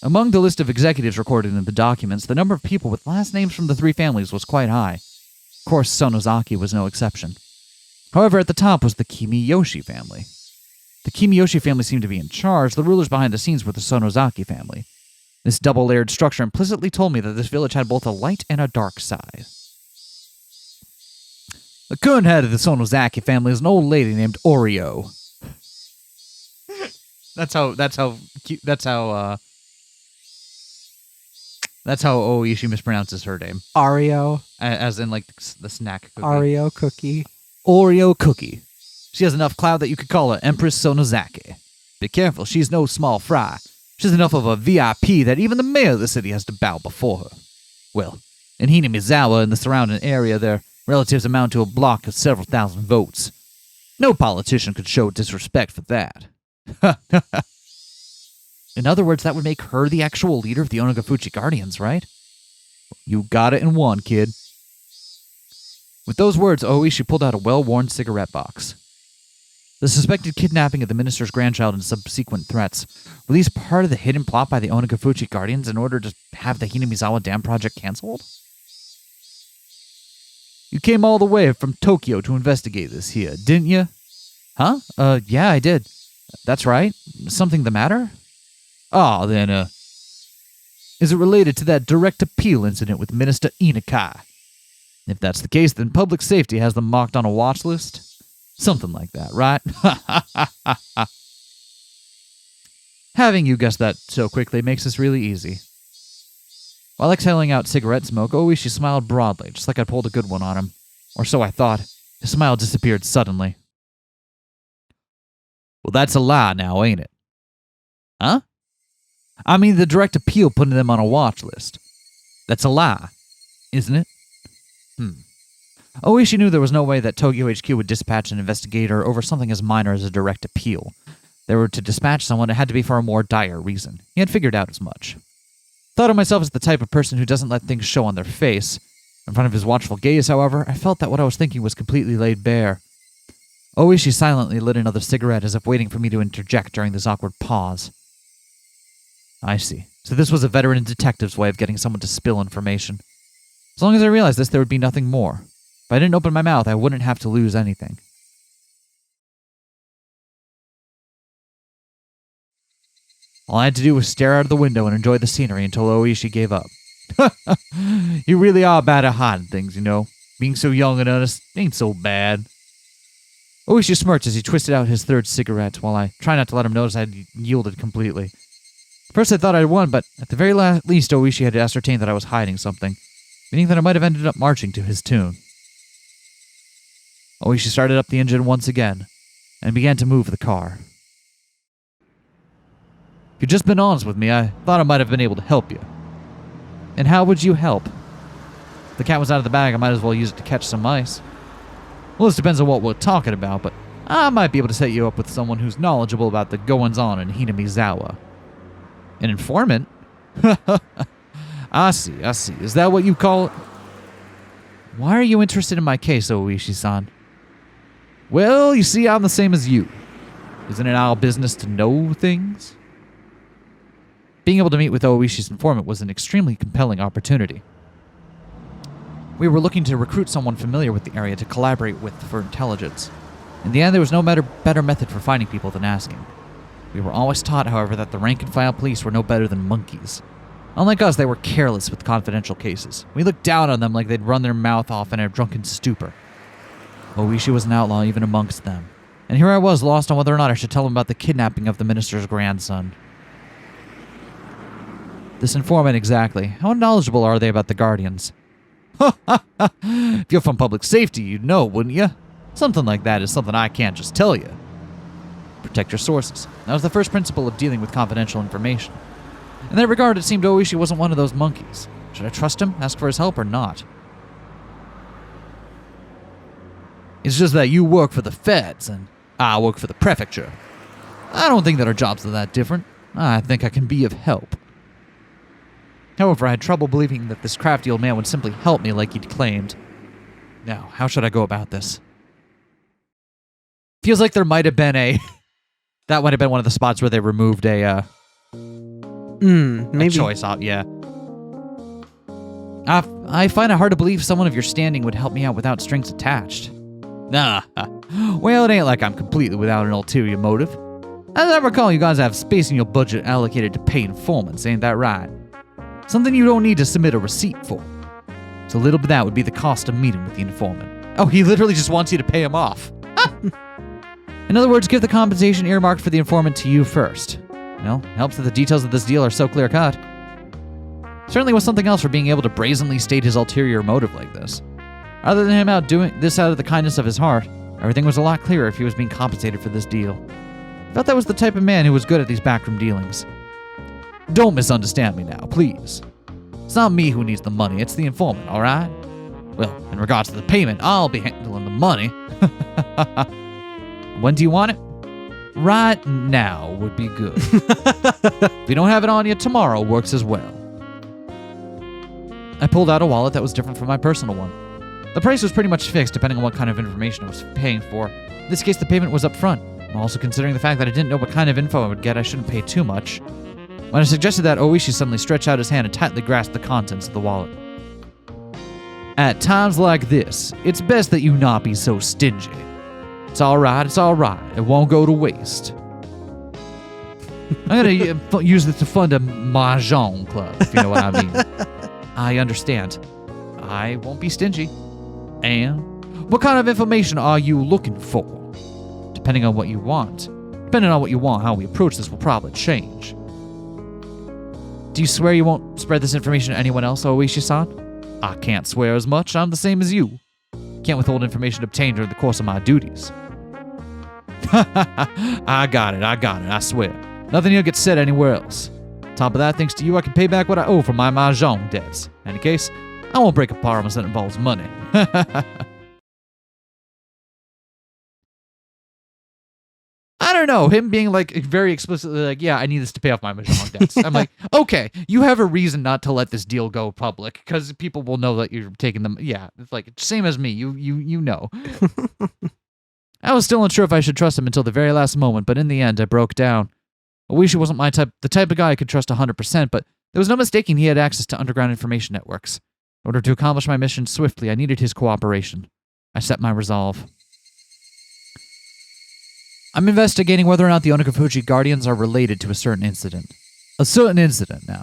Among the list of executives recorded in the documents, the number of people with last names from the three families was quite high. Of course, Sonozaki was no exception. However, at the top was the Kimiyoshi family. The Kimiyoshi family seemed to be in charge. The rulers behind the scenes were the Sonozaki family. This double-layered structure implicitly told me that this village had both a light and a dark side. The current head of the Sonozaki family is an old lady named Oreo. That's how Oishi mispronounces her name.
Oreo.
As in, like, the snack cookie.
Oreo cookie.
Oreo cookie. She has enough clout that you could call her Empress Sonozaki. Be careful, she's no small fry. She's enough of a VIP that even the mayor of the city has to bow before her. Well, in Hinamizawa and the surrounding area, their relatives amount to a block of several thousand votes. No politician could show disrespect for that. In other words, that would make her the actual leader of the Onagafuchi Guardians, right? You got it in one, kid. With those words, Oishi pulled out a well-worn cigarette box. The suspected kidnapping of the minister's grandchild and subsequent threats, were these part of the hidden plot by the Onagafuchi Guardians in order to have the Hinamizawa Dam project cancelled? You came all the way from Tokyo to investigate this here, didn't you? Huh? Yeah, I did. That's right. Something the matter? Ah, then, is it related to that direct appeal incident with Minister Inakai? If that's the case, then public safety has them marked on a watch list? Something like that, right? Having you guess that so quickly makes this really easy. While exhaling out cigarette smoke, Oishi smiled broadly, just like I'd pulled a good one on him. Or so I thought. His smile disappeared suddenly. Well, that's a lie now, ain't it? Huh? I mean the direct appeal putting them on a watch list. That's a lie, isn't it? Oishi knew there was no way that Tokyo HQ would dispatch an investigator over something as minor as a direct appeal. If they were to dispatch someone, it had to be for a more dire reason. He had figured out as much. Thought of myself as the type of person who doesn't let things show on their face. In front of his watchful gaze, however, I felt that what I was thinking was completely laid bare. Oishi silently lit another cigarette as if waiting for me to interject during this awkward pause. I see. So this was a veteran detective's way of getting someone to spill information. As long as I realized this, there would be nothing more. If I didn't open my mouth, I wouldn't have to lose anything. All I had to do was stare out of the window and enjoy the scenery until Oishi gave up. You really are bad at hiding things, you know. Being so young and honest ain't so bad. Oishi smirched as he twisted out his third cigarette, while I tried not to let him notice I had yielded completely. First I thought I'd won, but at the very least Oishi had ascertained that I was hiding something, meaning that I might have ended up marching to his tune. Oishi started up the engine once again, and began to move the car. If you'd just been honest with me, I thought I might have been able to help you. And how would you help? If the cat was out of the bag, I might as well use it to catch some mice. Well, this depends on what we're talking about, but I might be able to set you up with someone who's knowledgeable about the goings-on in Hinamizawa. An informant? I see. Is that what you call it? Why are you interested in my case, Oishi-san? Well, you see, I'm the same as you. Isn't it our business to know things? Being able to meet with Oishi's informant was an extremely compelling opportunity. We were looking to recruit someone familiar with the area to collaborate with for intelligence. In the end, there was no better method for finding people than asking. We were always taught, however, that the rank-and-file police were no better than monkeys. Unlike us, they were careless with confidential cases. We looked down on them like they'd run their mouth off in a drunken stupor. Oishi was an outlaw even amongst them. And here I was, lost on whether or not I should tell him about the kidnapping of the minister's grandson. This informant exactly. How knowledgeable are they about the Guardians? If you're from public safety, you'd know, wouldn't you? Something like that is something I can't just tell you. Protect your sources. That was the first principle of dealing with confidential information. In that regard, it seemed Oishi wasn't one of those monkeys. Should I trust him, ask for his help, or not? It's just that you work for the feds and I work for the prefecture. I don't think that our jobs are that different. I think I can be of help. However, I had trouble believing that this crafty old man would simply help me like he'd claimed. Now, how should I go about this? Feels like there might have been that might have been one of the spots where they removed a
Maybe.
choice off, yeah. I find it hard to believe someone of your standing would help me out without strings attached. Nah. Well, it ain't like I'm completely without an ulterior motive. As I recall, you guys have space in your budget allocated to pay informants, ain't that right? Something you don't need to submit a receipt for. So little bit that would be the cost of meeting with the informant. Oh, he literally just wants you to pay him off. In other words, give the compensation earmarked for the informant to you first. Well, it helps that the details of this deal are so clear-cut. Certainly was something else for being able to brazenly state his ulterior motive like this. Other than him out doing this out of the kindness of his heart, everything was a lot clearer if he was being compensated for this deal. I felt that was the type of man who was good at these backroom dealings. Don't misunderstand me now, please. It's not me who needs the money, it's the informant, alright? Well, in regards to the payment, I'll be handling the money. When do you want it? Right now would be good. If you don't have it on you, tomorrow works as well. I pulled out a wallet that was different from my personal one. The price was pretty much fixed depending on what kind of information I was paying for. In this case, the payment was up front. Also, considering the fact that I didn't know what kind of info I would get, I shouldn't pay too much. When I suggested that, Oishi suddenly stretched out his hand and tightly grasped the contents of the wallet. At times like this, it's best that you not be so stingy. It's alright, it won't go to waste. I'm gonna use this to fund a mahjong club, if you know what I mean. I understand. I won't be stingy. And what kind of information are you looking for? Depending on what you want, how we approach this will probably change. Do you swear you won't spread this information to anyone else, Oishi-san? I can't swear as much. I'm the same as you. Can't withhold information obtained during the course of my duties. I got it, I swear. Nothing here gets said anywhere else. On top of that, thanks to you, I can pay back what I owe for my mahjong debts. In any case, I won't break a promise that involves money. I don't know, him being like very explicitly like, yeah, I need this to pay off my mahjong debts. I'm like, okay, you have a reason not to let this deal go public because people will know that you're taking them. Yeah, it's like same as me. You know. I was still unsure if I should trust him until the very last moment, but in the end, I broke down. Oishi wasn't the type of guy I could trust 100%, but there was no mistaking he had access to underground information networks. In order to accomplish my mission swiftly, I needed his cooperation. I set my resolve. I'm investigating whether or not the Onikafuji Guardians are related to a certain incident. A certain incident, now.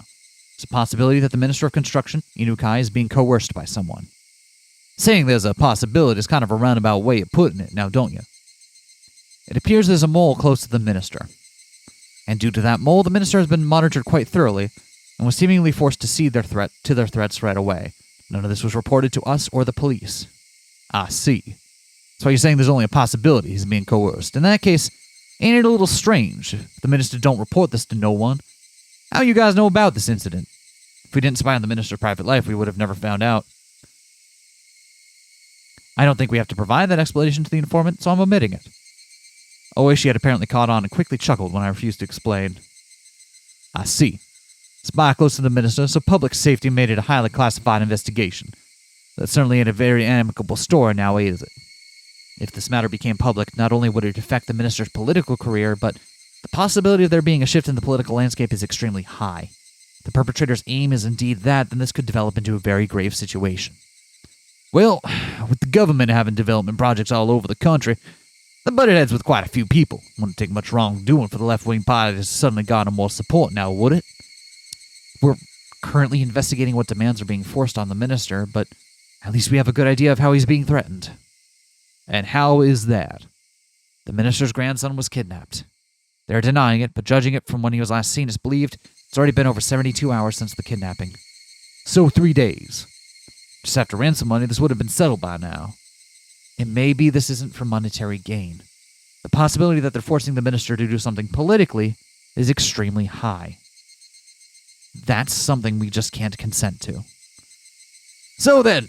It's a possibility that the Minister of Construction, Inukai, is being coerced by someone. Saying there's a possibility is kind of a roundabout way of putting it, now don't you? It appears there's a mole close to the Minister. And due to that mole, the Minister has been monitored quite thoroughly and was seemingly forced to cede their threats right away. None of this was reported to us or the police. I see. That's why you're saying there's only a possibility he's being coerced. In that case, ain't it a little strange if the Minister don't report this to no one? How you guys know about this incident? If we didn't spy on the Minister's private life, we would have never found out. I don't think we have to provide that explanation to the informant, so I'm omitting it. Oishi had apparently caught on and quickly chuckled when I refused to explain. I see. Spy close to the Minister, so public safety made it a highly classified investigation. That certainly ain't a very amicable story now, is it? If this matter became public, not only would it affect the Minister's political career, but the possibility of there being a shift in the political landscape is extremely high. If the perpetrator's aim is indeed that, then this could develop into a very grave situation. Well, with the government having development projects all over the country, the butted heads with quite a few people. Wouldn't take much wrongdoing for the left-wing party to suddenly garner more support now, would it? We're currently investigating what demands are being forced on the Minister, but at least we have a good idea of how he's being threatened. And how is that? The Minister's grandson was kidnapped. They're denying it, but judging it from when he was last seen, it's believed it's already been over 72 hours since the kidnapping. So 3 days. Just after ransom money, this would have been settled by now. It may be this isn't for monetary gain. The possibility that they're forcing the Minister to do something politically is extremely high. That's something we just can't consent to. So then,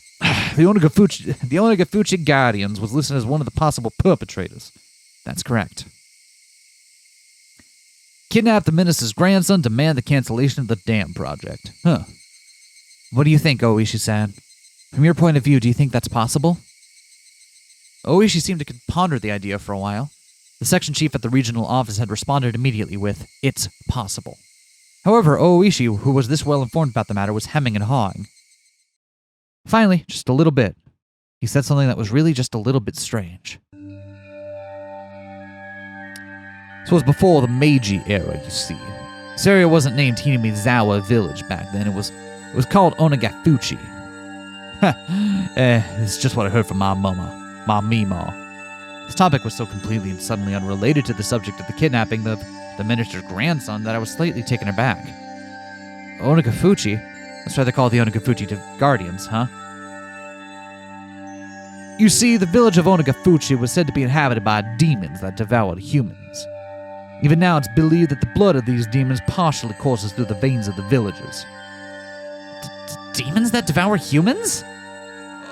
the Onagafuchi Guardians was listed as one of the possible perpetrators. That's correct. Kidnapped the minister's grandson, demand the cancellation of the dam project. Huh. What do you think, Oishi-san? From your point of view, do you think that's possible? Oishi seemed to ponder the idea for a while. The section chief at the regional office had responded immediately with, "It's possible." However, Oishi, who was this well informed about the matter, was hemming and hawing. Finally, just a little bit, he said something that was really just a little bit strange. This was before the Meiji era, you see. This area wasn't named Hinamizawa Village back then. It was called Onagafuchi. It's just what I heard from my mama, my Mima. This topic was so completely and suddenly unrelated to the subject of the kidnapping of the minister's grandson that I was slightly taken aback. Onagafuchi? That's why they call the Onagafuchi Guardians, huh? You see, the village of Onagafuchi was said to be inhabited by demons that devoured humans. Even now, it's believed that the blood of these demons partially courses through the veins of the villagers.
Demons that devour humans?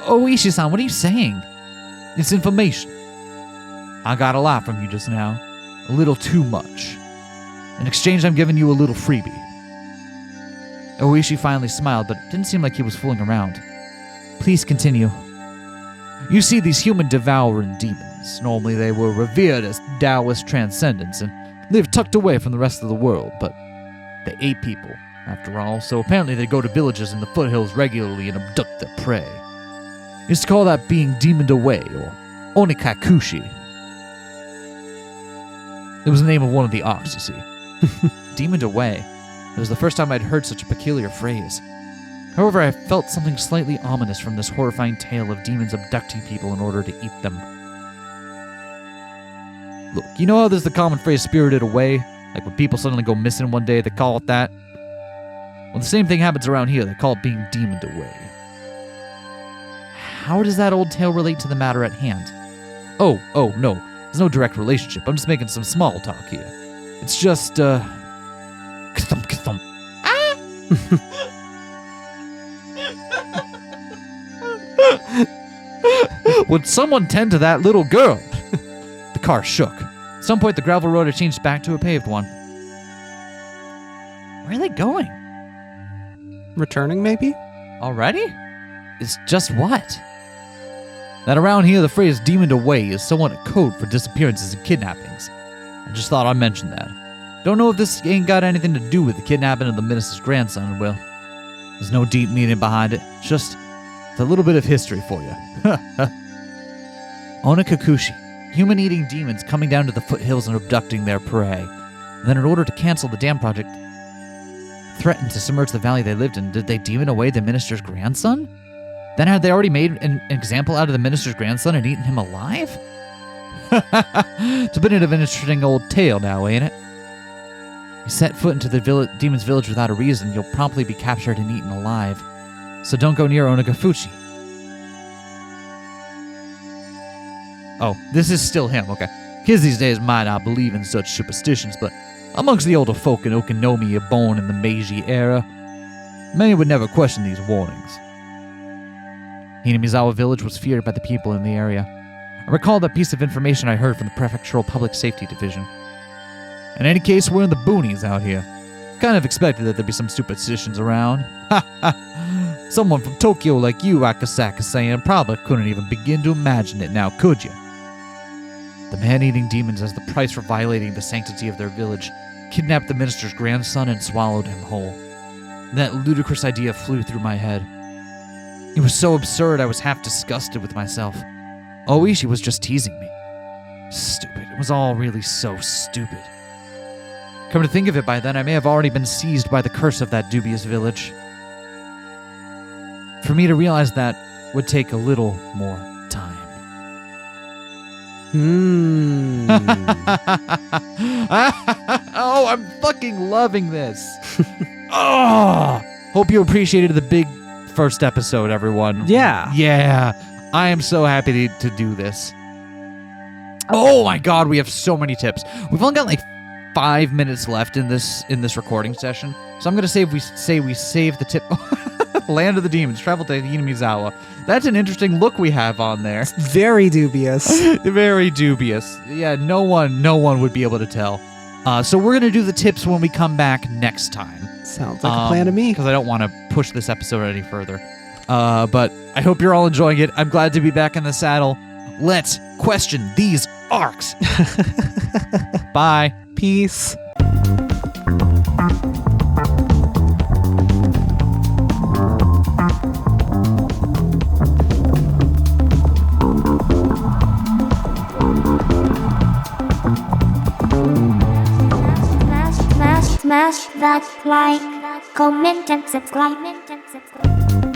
Oishi-san, what are you saying? It's information. I got a lot from you just now. A little too much. In exchange, I'm giving you a little freebie. Oishi finally smiled, but it didn't seem like he was fooling around. Please continue. You see, these human-devouring demons, normally they were revered as Taoist transcendents and lived tucked away from the rest of the world, but they ate people, after all, so apparently they go to villages in the foothills regularly and abduct their prey. Used to call that being demoned away, or onikakushi. It was the name of one of the arcs, you see. Demoned away. It was the first time I'd heard such a peculiar phrase. However, I felt something slightly ominous from this horrifying tale of demons abducting people in order to eat them. Look, you know how there's the common phrase spirited away? Like when people suddenly go missing one day, they call it that? Well, the same thing happens around here. They call it being demoned away.
How does that old tale relate to the matter at hand?
Oh, no. There's no direct relationship. I'm just making some small talk here. It's just, ka-thump, ka-thump. Would someone tend to that little girl? The car shook. At some point, the gravel road had changed back to a paved one.
Where are they going?
Returning, maybe?
Already?
It's just what? That around here, the phrase demoned away is somewhat a code for disappearances and kidnappings. I just thought I'd mention that. Don't know if this ain't got anything to do with the kidnapping of the minister's grandson, Will. There's no deep meaning behind it. It's a little bit of history for you. Onakakushi, human-eating demons coming down to the foothills and abducting their prey. And then in order to cancel the dam project, threatened to submerge the valley they lived in, did they demon away the minister's grandson? Then had they already made an example out of the minister's grandson and eaten him alive? It's a bit of an interesting old tale now, ain't it? You set foot into the demon's village without a reason, you'll promptly be captured and eaten alive. So don't go near Onagafuchi. Oh, this is still him, okay. Kids these days might not believe in such superstitions, but amongst the older folk in Okinomi born in the Meiji era, many would never question these warnings. Hinamizawa village was feared by the people in the area. I recall that piece of information I heard from the Prefectural Public Safety Division. In any case, we're in the boonies out here. Kind of expected that there'd be some superstitions around. Someone from Tokyo like you, Akasaka-san, probably couldn't even begin to imagine it now, could you? The man-eating demons, as the price for violating the sanctity of their village, kidnapped the minister's grandson and swallowed him whole. That ludicrous idea flew through my head. It was so absurd I was half disgusted with myself. Oishi was just teasing me. Stupid. It was all really so stupid. Come to think of it, by then I may have already been seized by the curse of that dubious village. For me to realize that would take a little more time. Oh, I'm fucking loving this. Oh, hope you appreciated the big first episode, everyone.
Yeah.
Yeah. I am so happy to do this. Oh my god, we have so many tips. We've only got like 5 minutes left in this recording session. So I'm going to say we save the tip. Land of the Demons. Travel to Hinamizawa. That's an interesting look we have on there.
Very dubious.
Very dubious. Yeah, no one would be able to tell. So we're gonna do the tips when we come back next time.
Sounds like a plan to me.
Because I don't want to push this episode any further. But I hope you're all enjoying it. I'm glad to be back in the saddle. Let's question these arcs. Bye.
Peace.
Smash that like, comment and subscribe.